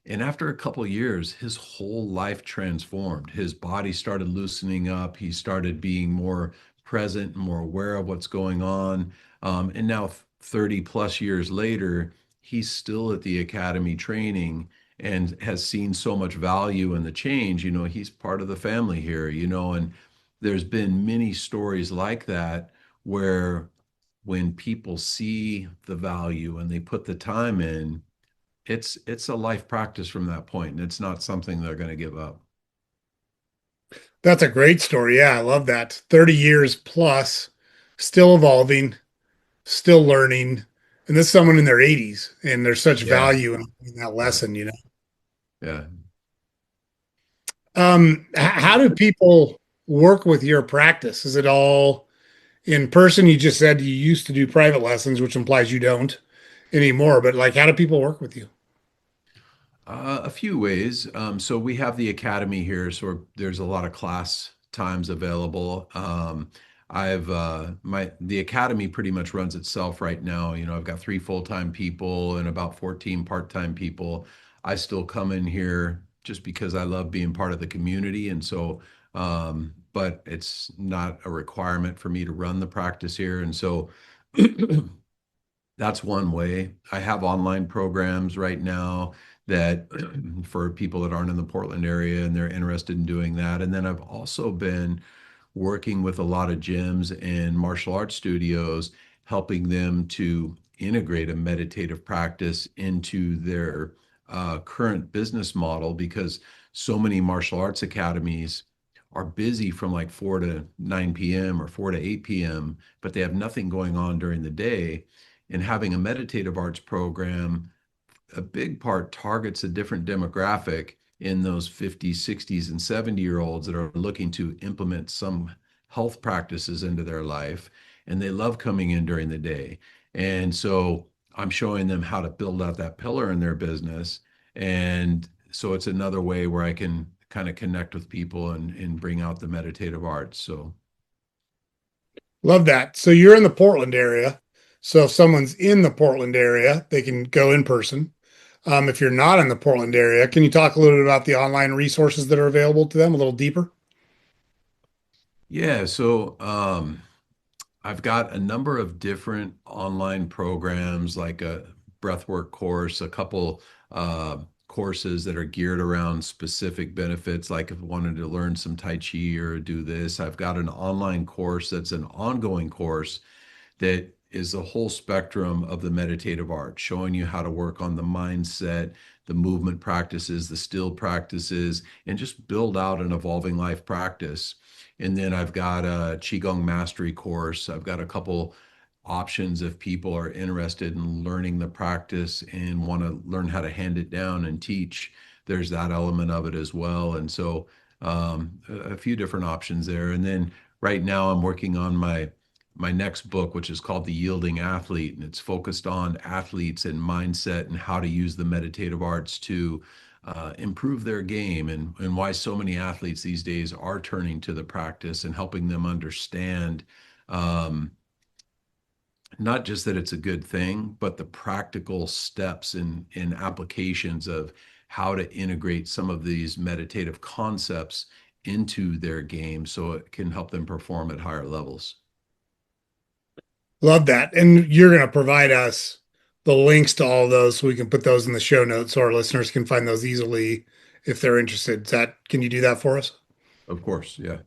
And after a couple of years, his whole life transformed. His body started loosening up. He started being more present and more aware of what's going on. And now, 30 plus years later, he's still at the academy training and has seen so much value in the change. He's part of the family here, and there's been many stories like that where when people see the value and they put the time in, it's a life practice from that point, and it's not something they're going to give up.
That's a great story. Yeah, I love that. 30 years plus, still evolving, still learning. And this is someone in their 80s, and there's such
Yeah,
value in that
yeah,
lesson, you know.
yeah.
How do people work with your practice? Is it all in person? You just said you used to do private lessons, which implies you don't anymore, but like, how do people work with you?
A few ways. So we have the academy here, so there's a lot of class times available. I've my the academy pretty much runs itself right now. I've got 3 full-time people and about 14 part-time people. I still come in here just because I love being part of the community, and so but it's not a requirement for me to run the practice here, and so that's one way. I have online programs right now that for people that aren't in the Portland area and they're interested in doing that. And then I've also been working with a lot of gyms and martial arts studios, helping them to integrate a meditative practice into their current business model because so many martial arts academies are busy from like 4 to 9 p.m. or 4 to 8 p.m., but they have nothing going on during the day. And having a meditative arts program, a big part targets a different demographic in those 50s, 60s, and 70-year-olds that are looking to implement some health practices into their life. And they love coming in during the day. And so I'm showing them how to build out that pillar in their business. And so it's another way where I can kind of connect with people and bring out the meditative arts. So,
Love that. So you're in the Portland area. So if someone's in the Portland area, they can go in person. If you're not in the Portland area, can you talk a little bit about the online resources that are available to them a little deeper?
yeah. So, I've got a number of different online programs, like a breathwork course, a couple courses that are geared around specific benefits, like if I wanted to learn some Tai Chi or do this. I've got an online course that's an ongoing course that is the whole spectrum of the meditative art, showing you how to work on the mindset, the movement practices, the still practices, and just build out an evolving life practice. And then I've got a Qigong mastery course. I've got a couple options if people are interested in learning the practice and want to learn how to hand it down and teach. There's that element of it as well. And so a few different options there. And then right now I'm working on my next book, which is called The Yielding Athlete, and it's focused on athletes and mindset and how to use the meditative arts to improve their game and why so many athletes these days are turning to the practice and helping them understand um, not just that it's a good thing, but the practical steps in applications of how to integrate some of these meditative concepts into their game so it can help them perform at higher levels.
Love that. And you're going to provide us the links to all of those so we can put those in the show notes so our listeners can find those easily if they're interested. Is that, can you do that for us?
Of course, yeah,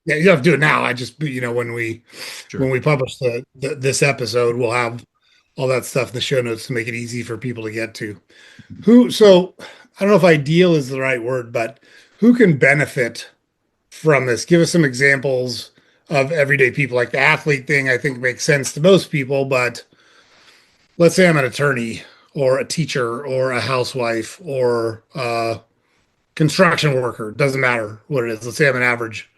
Yeah, you don't have to do it now. I just, when
sure.
we publish this episode, we'll have all that stuff in the show notes to make it easy for people to get to. So I don't know if ideal is the right word, but who can benefit from this? Give us some examples of everyday people. Like the athlete thing, I think makes sense to most people, but let's say I'm an attorney or a teacher or a housewife or a construction worker. Doesn't matter what it is. Let's say I'm an average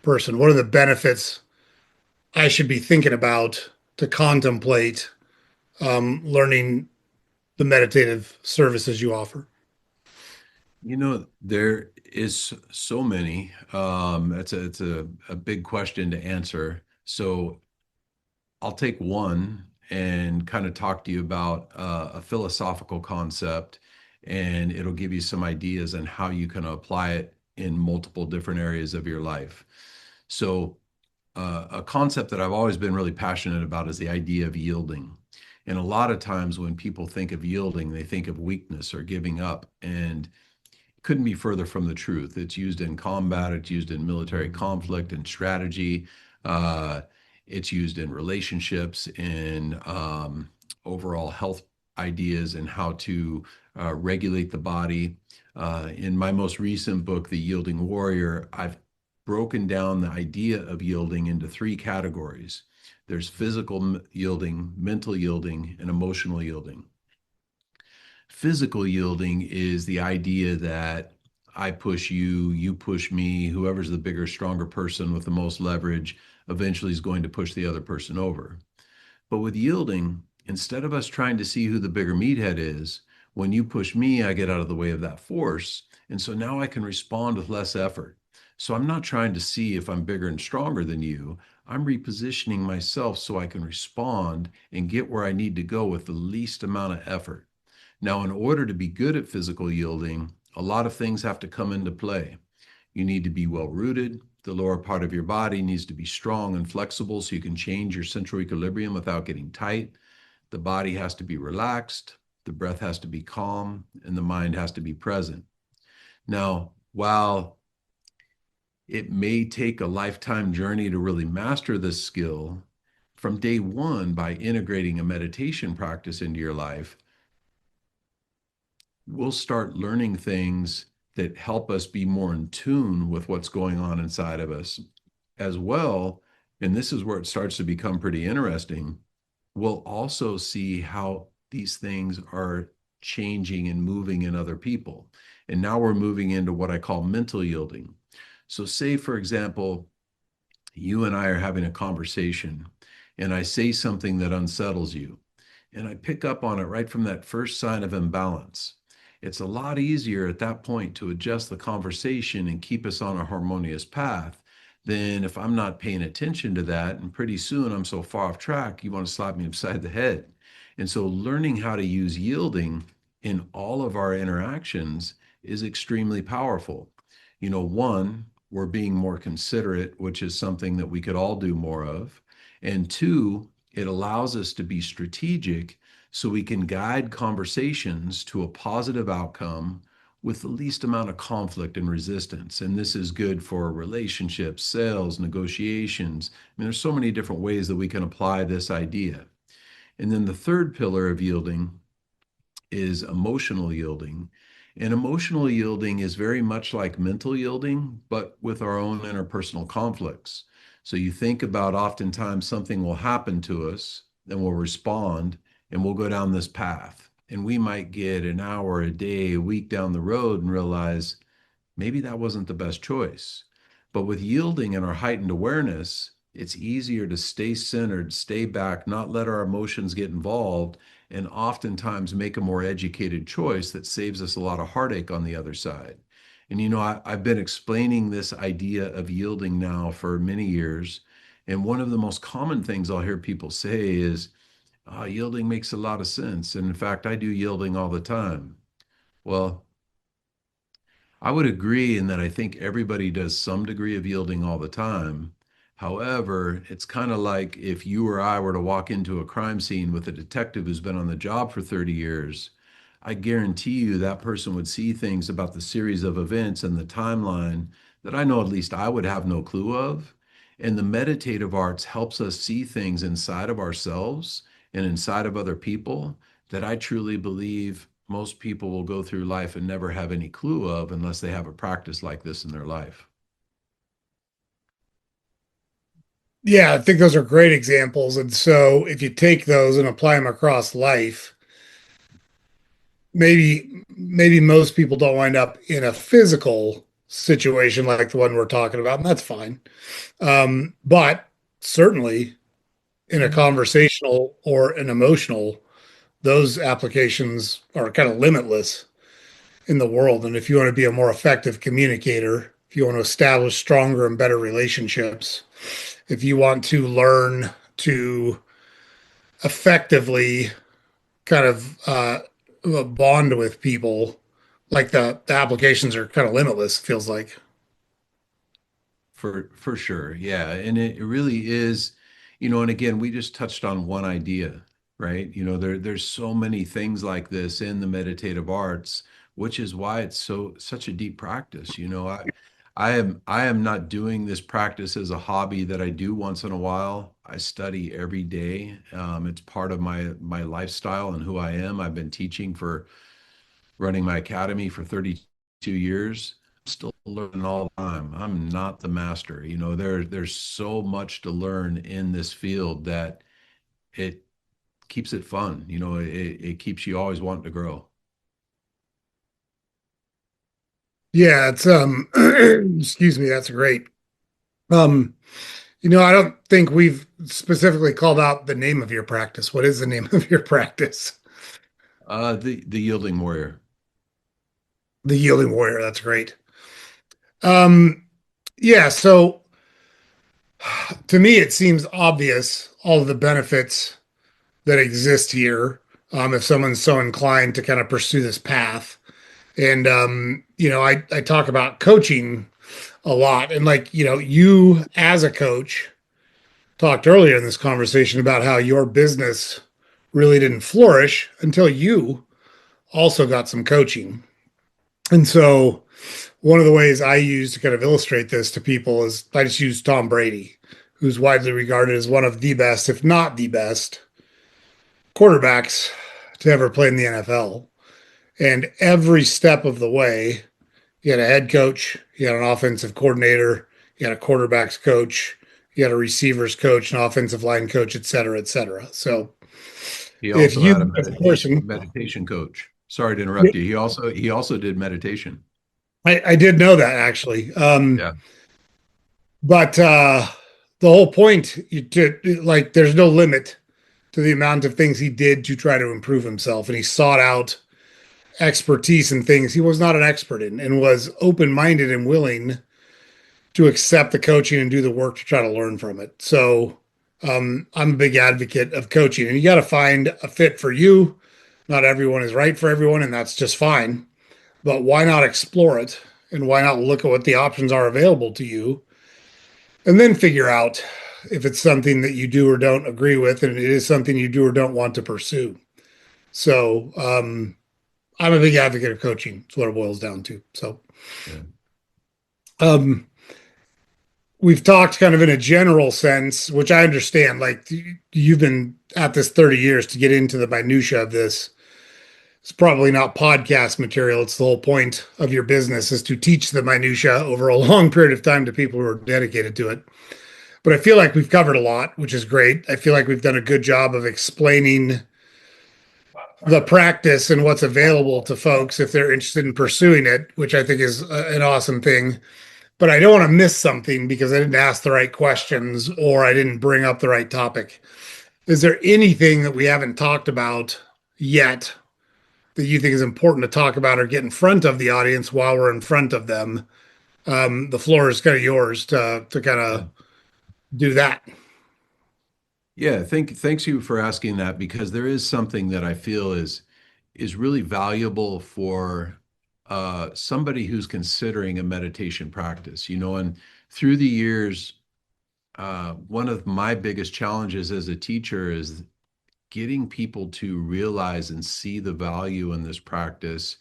person. What are the benefits I should be thinking about to contemplate learning the meditative services you offer?
There is so many. It's a big question to answer. So I'll take one and kind of talk to you about a philosophical concept. and it'll give you some ideas on how you can apply it in multiple different areas of your life. So, a concept that I've always been really passionate about is the idea of yielding. And a lot of times when people think of yielding, they think of weakness or giving up. And couldn't be further from the truth. It's used in combat, it's used in military conflict and strategy. Uh, it's used in relationships, in overall health ideas, and how to regulate the body. In my most recent book, The Yielding Warrior, I've broken down the idea of yielding into three categories. There's physical yielding, mental yielding, and emotional yielding. Physical yielding is the idea that I push you, you push me, whoever's the bigger, stronger person with the most leverage eventually is going to push the other person over. But with yielding, instead of us trying to see who the bigger meathead is, when you push me, I get out of the way of that force. And so now I can respond with less effort. So I'm not trying to see if I'm bigger and stronger than you. I'm repositioning myself so I can respond and get where I need to go with the least amount of effort. Now, in order to be good at physical yielding, a lot of things have to come into play. You need to be well rooted. The lower part of your body needs to be strong and flexible so you can change your central equilibrium without getting tight. The body has to be relaxed. The breath has to be calm, and the mind has to be present. Now, while it may take a lifetime journey to really master this skill, from day one, by integrating a meditation practice into your life, we'll start learning things that help us be more in tune with what's going on inside of us as well. And this is where it starts to become pretty interesting. We'll also see how these things are changing and moving in other people. And now we're moving into what I call mental yielding. So, say, for example, you and I are having a conversation, and I say something that unsettles you, and I pick up on it right from that first sign of imbalance. It's a lot easier at that point to adjust the conversation and keep us on a harmonious path than if I'm not paying attention to that. And pretty soon I'm so far off track, you want to slap me upside the head. And so learning how to use yielding in all of our interactions is extremely powerful. One, we're being more considerate, which is something that we could all do more of. And two, it allows us to be strategic so we can guide conversations to a positive outcome with the least amount of conflict and resistance. And this is good for relationships, sales, negotiations. I mean, there's so many different ways that we can apply this idea. And then the third pillar of yielding is emotional yielding. And emotional yielding is very much like mental yielding, but with our own interpersonal conflicts. So you think about oftentimes something will happen to us, then we'll respond, and we'll go down this path. And we might get an hour, a day, a week down the road and realize maybe that wasn't the best choice. But with yielding and our heightened awareness, it's easier to stay centered, stay back, not let our emotions get involved, and oftentimes make a more educated choice that saves us a lot of heartache on the other side. And I've been explaining this idea of yielding now for many years. And one of the most common things I'll hear people say is, yielding makes a lot of sense. And in fact, I do yielding all the time. Well, I would agree in that I think everybody does some degree of yielding all the time. However, it's kind of like if you or I were to walk into a crime scene with a detective who's been on the job for 30 years, I guarantee you that person would see things about the series of events and the timeline that I know at least I would have no clue of. And the meditative arts helps us see things inside of ourselves and inside of other people that I truly believe most people will go through life and never have any clue of unless they have a practice like this in their life.
Yeah, I think those are great examples. And so if you take those and apply them across life, maybe most people don't wind up in a physical situation like the one we're talking about, and that's fine. But certainly in a conversational or an emotional, those applications are kind of limitless in the world. And if you want to be a more effective communicator, if you want to establish stronger and better relationships, if you want to learn to effectively kind of bond with people. Like the applications are kind of limitless, it feels like.
For sure. Yeah. And it really is, you know, and again, we just touched on one idea, right? You know, there's so many things like this in the meditative arts, which is why it's such a deep practice. You know, I am not doing this practice as a hobby that I do once in a while. I study every day. It's part of my lifestyle and who I am. I've been teaching for running my academy for 32 years. Still learning all the time. I'm not the master. You know, there's so much to learn in this field that it keeps it fun. You know, it keeps you always wanting to grow.
Yeah, it's excuse me, that's great. Um, I don't think we've specifically called out the name of your practice. What is the name of your practice?
The yielding warrior.
The Yielding Warrior. That's great. Um, yeah, so to me, it seems obvious all of the benefits that exist here, if someone's so inclined to kind of pursue this path. And I talk about coaching a lot, and like you as a coach talked earlier in this conversation about how your business really didn't flourish until you also got some coaching. And so one of the ways I use to kind of illustrate this to people is I just use Tom Brady, who's widely regarded as one of the best, if not the best, quarterbacks to ever play in the NFL. And every step of the way, you had a head coach, you had an offensive coordinator, you had a quarterbacks coach, you had a receivers coach, an offensive line coach, et cetera, et cetera. So
He
if
also
you
had a
as a person,
meditation coach. Sorry to interrupt you. He also did meditation.
I did know that actually.
Yeah.
But the whole point, like, there's no limit to the amount of things he did to try to improve himself. And he sought out expertise in things he was not an expert in and was open minded and willing to accept the coaching and do the work to try to learn from it. So I'm a big advocate of coaching, and you got to find a fit for you. Not everyone is right for everyone, and that's just fine. But why not explore it? And why not look at what the options are available to you and then figure out if it's something that you do or don't agree with, and it is something you do or don't want to pursue. So I'm a big advocate of coaching. It's what it boils down to. So
Yeah.
um, we've talked kind of in a general sense, which I understand. Like you've been at this 30 years to get into the minutia of this. It's probably not podcast material. It's the whole point of your business is to teach the minutia over a long period of time to people who are dedicated to it. But I feel like we've covered a lot, which is great. I feel like we've done a good job of explaining the practice and what's available to folks if they're interested in pursuing it, which I think is an awesome thing. But I don't want to miss something because I didn't ask the right questions or I didn't bring up the right topic. Is there anything that we haven't talked about yet that you think is important to talk about or get in front of the audience while we're in front of them? The floor is kind of yours to kind
Yeah.
of do that.
Yeah, thanks you for asking that because there is something that I feel is really valuable for somebody who's considering a meditation practice. You know, and through the years, one of my biggest challenges as a teacher is getting people to realize and see the value in this practice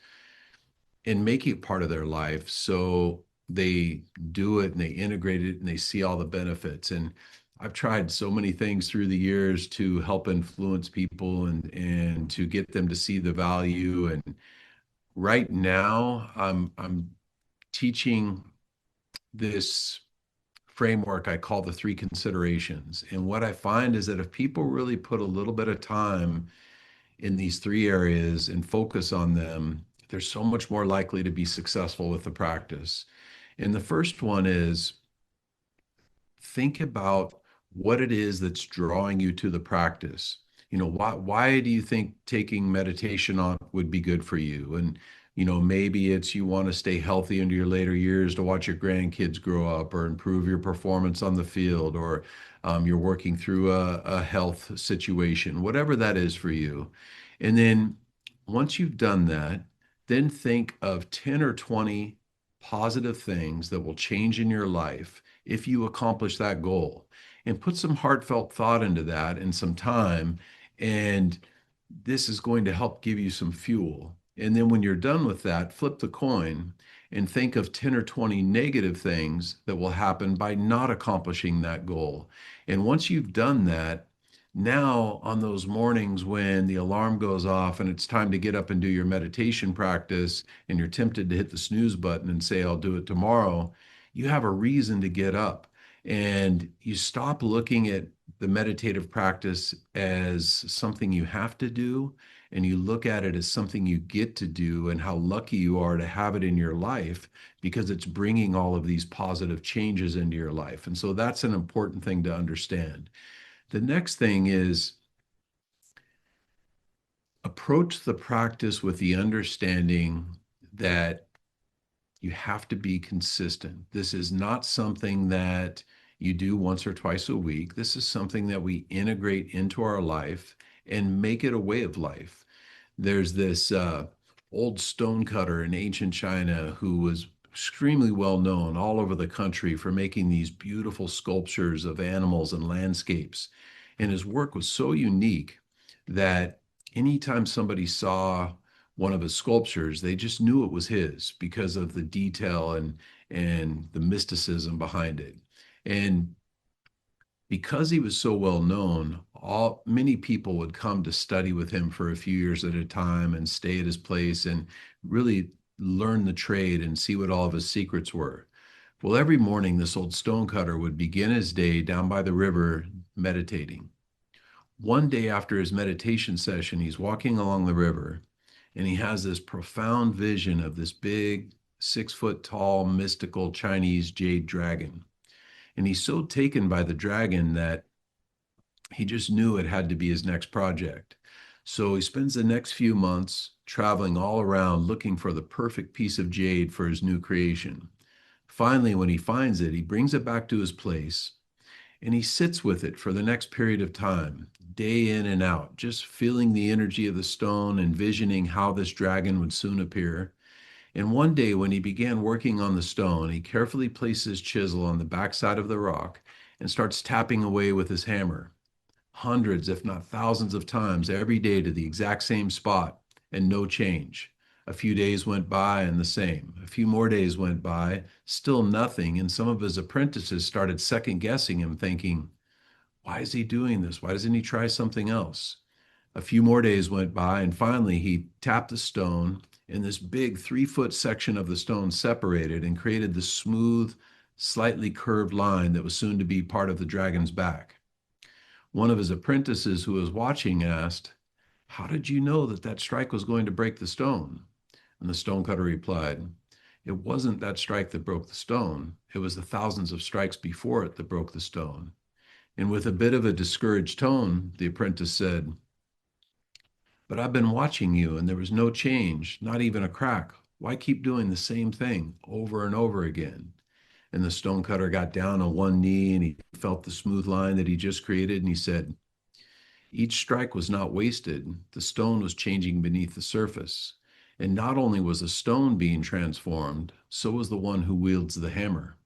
and make it part of their life so they do it and they integrate it and they see all the benefits. And I've tried so many things through the years to help influence people and to get them to see the value. And right now I'm teaching this framework I call the three considerations. And what I find is that if people really put a little bit of time in these three areas and focus on them, they're so much more likely to be successful with the practice. And the first one is think about what it is that's drawing you to the practice. You know, why do you think taking meditation on would be good for you? And you know, maybe it's you want to stay healthy into your later years to watch your grandkids grow up or improve your performance on the field, or you're working through a health situation, whatever that is for you. And then once you've done that, then think of 10 or 20 positive things that will change in your life if you accomplish that goal. And put some heartfelt thought into that and some time. And this is going to help give you some fuel. And then when you're done with that, flip the coin and think of 10 or 20 negative things that will happen by not accomplishing that goal. And once you've done that, now on those mornings when the alarm goes off and it's time to get up and do your meditation practice, and you're tempted to hit the snooze button and say, I'll do it tomorrow, you have a reason to get up. And you stop looking at the meditative practice as something you have to do, and you look at it as something you get to do, and how lucky you are to have it in your life because it's bringing all of these positive changes into your life. And so that's an important thing to understand. The next thing is approach the practice with the understanding that you have to be consistent. This is not something that you do once or twice a week. This is something that we integrate into our life and make it a way of life. There's this old stonecutter in ancient China who was extremely well known all over the country for making these beautiful sculptures of animals and landscapes. And his work was so unique that anytime somebody saw one of his sculptures, they just knew it was his because of the detail and the mysticism behind it. And because he was so well known, many people would come to study with him for a few years at a time and stay at his place and really learn the trade and see what all of his secrets were. Well, every morning, this old stonecutter would begin his day down by the river meditating. One day after his meditation session, he's walking along the river and he has this profound vision of this big, 6 foot tall, mystical Chinese jade dragon. And he's so taken by the dragon that he just knew it had to be his next project. So he spends the next few months traveling all around looking for the perfect piece of jade for his new creation. Finally, when he finds it, he brings it back to his place and he sits with it for the next period of time, day in and out, just feeling the energy of the stone, envisioning how this dragon would soon appear. And one day, when he began working on the stone, he carefully places his chisel on the backside of the rock and starts tapping away with his hammer, hundreds, if not thousands of times every day to the exact same spot, and no change. A few days went by and the same. A few more days went by, still nothing. And some of his apprentices started second guessing him, thinking, why is he doing this? Why doesn't he try something else? A few more days went by, and finally he tapped the stone, and this big 3 foot section of the stone separated and created the smooth, slightly curved line that was soon to be part of the dragon's back. One of his apprentices who was watching asked, how did you know that that strike was going to break the stone? And the stonecutter replied, it wasn't that strike that broke the stone. It was the thousands of strikes before it that broke the stone. And with a bit of a discouraged tone, the apprentice said, but I've been watching you and there was no change, not even a crack. Why keep doing the same thing over and over again? And the stonecutter got down on one knee and he felt the smooth line that he just created. And he said, each strike was not wasted. The stone was changing beneath the surface. And not only was the stone being transformed, so was the one who wields the hammer.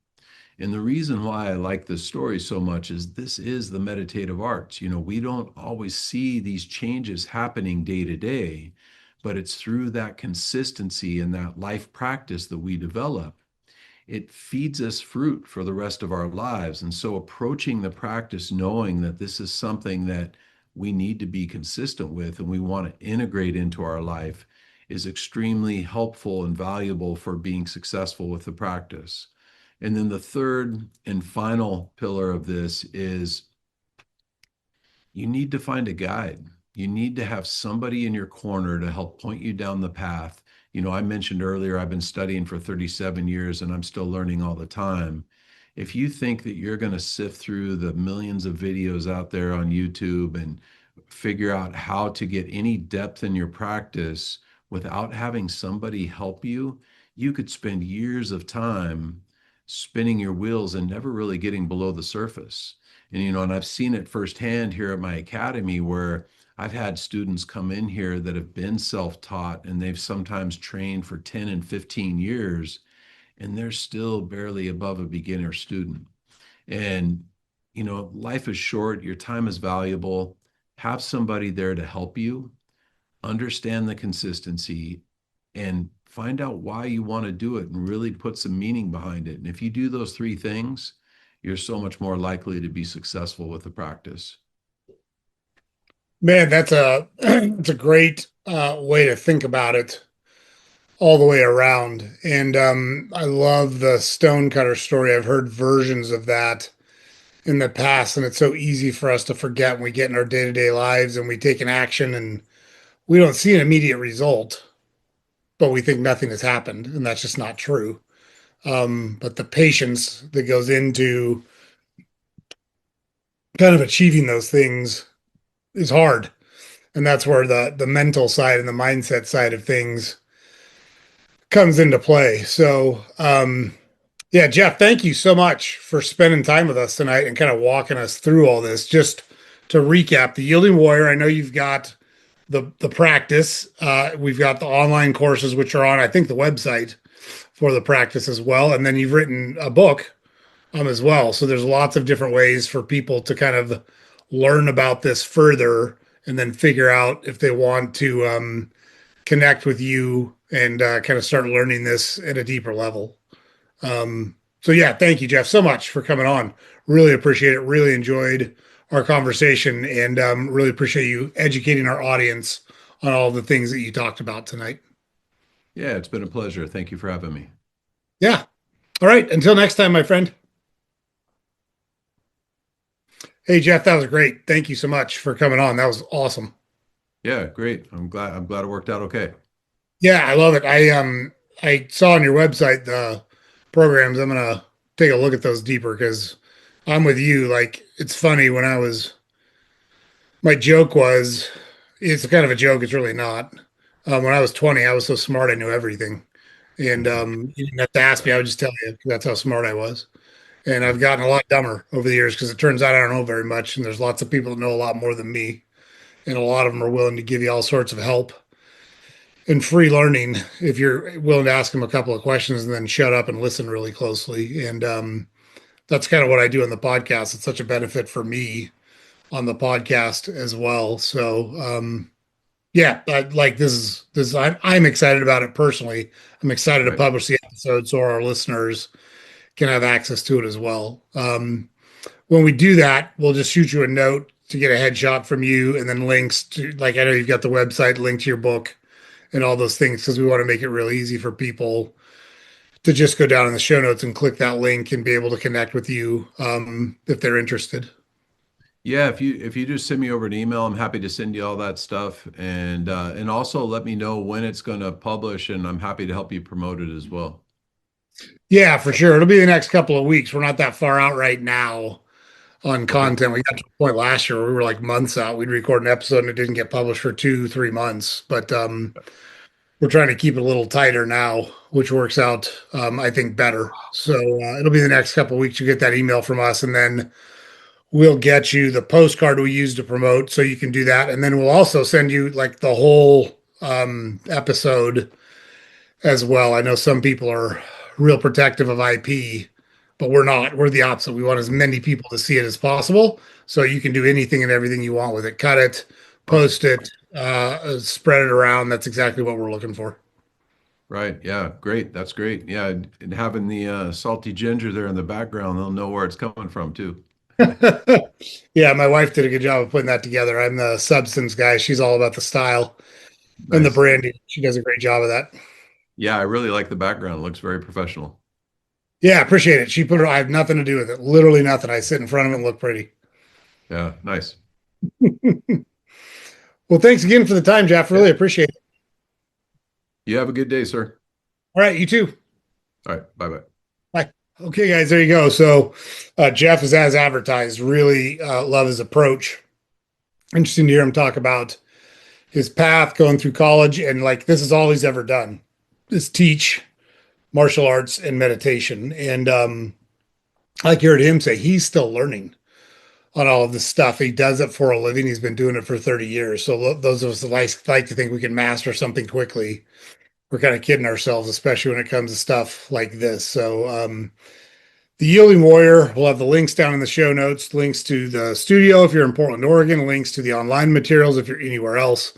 And the reason why I like this story so much is this is the meditative arts. We don't always see these changes happening day to day, but it's through that consistency and that life practice that we develop. It feeds us fruit for the rest of our lives. And so approaching the practice knowing that this is something that we need to be consistent with and we want to integrate into our life is extremely helpful and valuable for being successful with the practice. And then the third and final pillar of this is you need to find a guide. You need to have somebody in your corner to help point you down the path. I mentioned earlier, I've been studying for 37 years and I'm still learning all the time. If you think that you're going to sift through the millions of videos out there on YouTube and figure out how to get any depth in your practice without having somebody help you, you could spend years of time spinning your wheels and never really getting below the surface. And I've seen it firsthand here at my academy where I've had students come in here that have been self-taught and they've sometimes trained for 10 and 15 years and they're still barely above a beginner student. And, life is short, your time is valuable. Have somebody there to help you understand the consistency and find out why you want to do it and really put some meaning behind it. And if you do those three things, you're so much more likely to be successful with the practice.
Man, that's a it's a great way to think about it all the way around. And I love the stonecutter story. I've heard versions of that in the past, and it's so easy for us to forget when we get in our day-to-day lives and we take an action and we don't see an immediate result, but we think nothing has happened, and that's just not true. But the patience that goes into kind of achieving those things is hard. And that's where the mental side and the mindset side of things comes into play. So, yeah, Jeff, thank you so much for spending time with us tonight and kind of walking us through all this. Just to recap, the Yielding Warrior, I know you've got the practice. We've got the online courses, which are on, I think, the website for the practice as well. And then you've written a book as well. So there's lots of different ways for people to kind of learn about this further and then figure out if they want to connect with you and kind of start learning this at a deeper level. So yeah, thank you, Jeff, so much for coming on. Really appreciate it. Really enjoyed our conversation and really appreciate you educating our audience on all the things that you talked about tonight.
Yeah, it's been a pleasure. Thank you for having me.
Yeah. All right. Until next time, my friend. Hey, Jeff, that was great. Thank you so much for coming on. That was awesome.
Yeah, great. I'm glad it worked out okay.
Yeah, I love it. I saw on your website the programs. I'm gonna take a look at those deeper because I'm with you. Like it's funny when I was my joke was it's kind of a joke, it's really not. When I was 20, I was so smart I knew everything. And you didn't have to ask me, I would just tell you that's how smart I was. And I've gotten a lot dumber over the years because it turns out I don't know very much, and there's lots of people that know a lot more than me, and a lot of them are willing to give you all sorts of help and free learning if you're willing to ask them a couple of questions and then shut up and listen really closely. And that's kind of what I do on the podcast. It's such a benefit for me on the podcast as well. So yeah, like this is I'm excited about it personally. I'm excited to
Right.
publish the episode so our listeners can have access to it as well. When we do that, we'll just shoot you a note to get a headshot from you and then links to, like, I know you've got the website, link to your book and all those things because we want to make it real easy for people to just go down in the show notes and click that link and be able to connect with you if they're interested.
Yeah, if you just send me over an email, I'm happy to send you all that stuff and also let me know when it's going to publish and I'm happy to help you promote it as well.
Yeah, for sure. It'll be the next couple of weeks. We're not that far out right now on
Okay.
content. We got to a point last year where we were like months out. We'd record an episode and it didn't get published for 2, 3 months. But we're trying to keep it a little tighter now, which works out, I think, better. So it'll be the next couple of weeks. You get that email from us, and then we'll get you the postcard we use to promote, so you can do that. And then we'll also send you like the whole episode as well. I know some people are real protective of IP, but we're not. We're the opposite. We want as many people to see it as possible, so you can do anything and everything you want with it. Cut it,
Awesome.
post it, spread it around. That's exactly what we're looking for.
Right. Yeah. Great. That's great. Yeah. And having the salty ginger there in the background, they'll know where it's coming from too.
Yeah, my wife did a good job of putting that together. I'm the substance guy. She's all about the style and the
Nice.
branding. She does a great job of that.
Yeah, I really like the background. It looks very professional.
Yeah, appreciate it. She put her, I have nothing to do with it. Literally nothing. I sit in front of it and look pretty.
Yeah. Nice.
Well, thanks again for the time, Jeff.
Yeah.
Really appreciate it.
You have a good day, sir.
All right, you too.
All right. Bye bye.
Bye. Okay, guys, there you go. So Jeff is as advertised. Really love his approach. Interesting to hear him talk about his path going through college and like this is all he's ever done is teach martial arts and meditation. And like you heard him say, he's still learning. on all of this stuff. He does it for a living. He's been doing it for 30 years. So those of us that like to think we can master something quickly, we're kind of kidding ourselves, especially when it comes to stuff like this. So, the Yielding Warrior, we'll have the links down in the show notes, links to the studio if you're in Portland, Oregon, links to the online materials if you're anywhere else,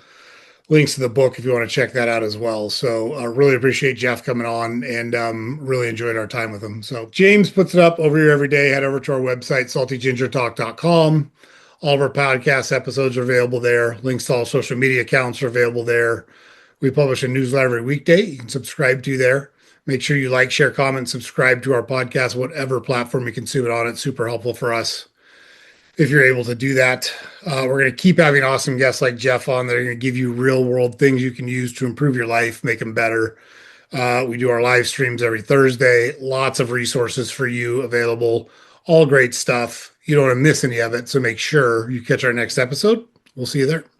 links to the book if you want to check that out as well. So I really appreciate Jeff coming on and really enjoyed our time with him. So James puts it up over here every day. Head over to our website, saltygingertalk.com. All of our podcast episodes are available there. Links to all social media accounts are available there. We publish a newsletter every weekday. You can subscribe to there. Make sure you like, share, comment, subscribe to our podcast, whatever platform you consume it on. It's super helpful for us if you're able to do that. We're going to keep having awesome guests like Jeff on. They're going to give you real world things you can use to improve your life, make them better. We do our live streams every Thursday. Lots of resources for you available. All great stuff. You don't want to miss any of it. So make sure you catch our next episode. We'll see you there.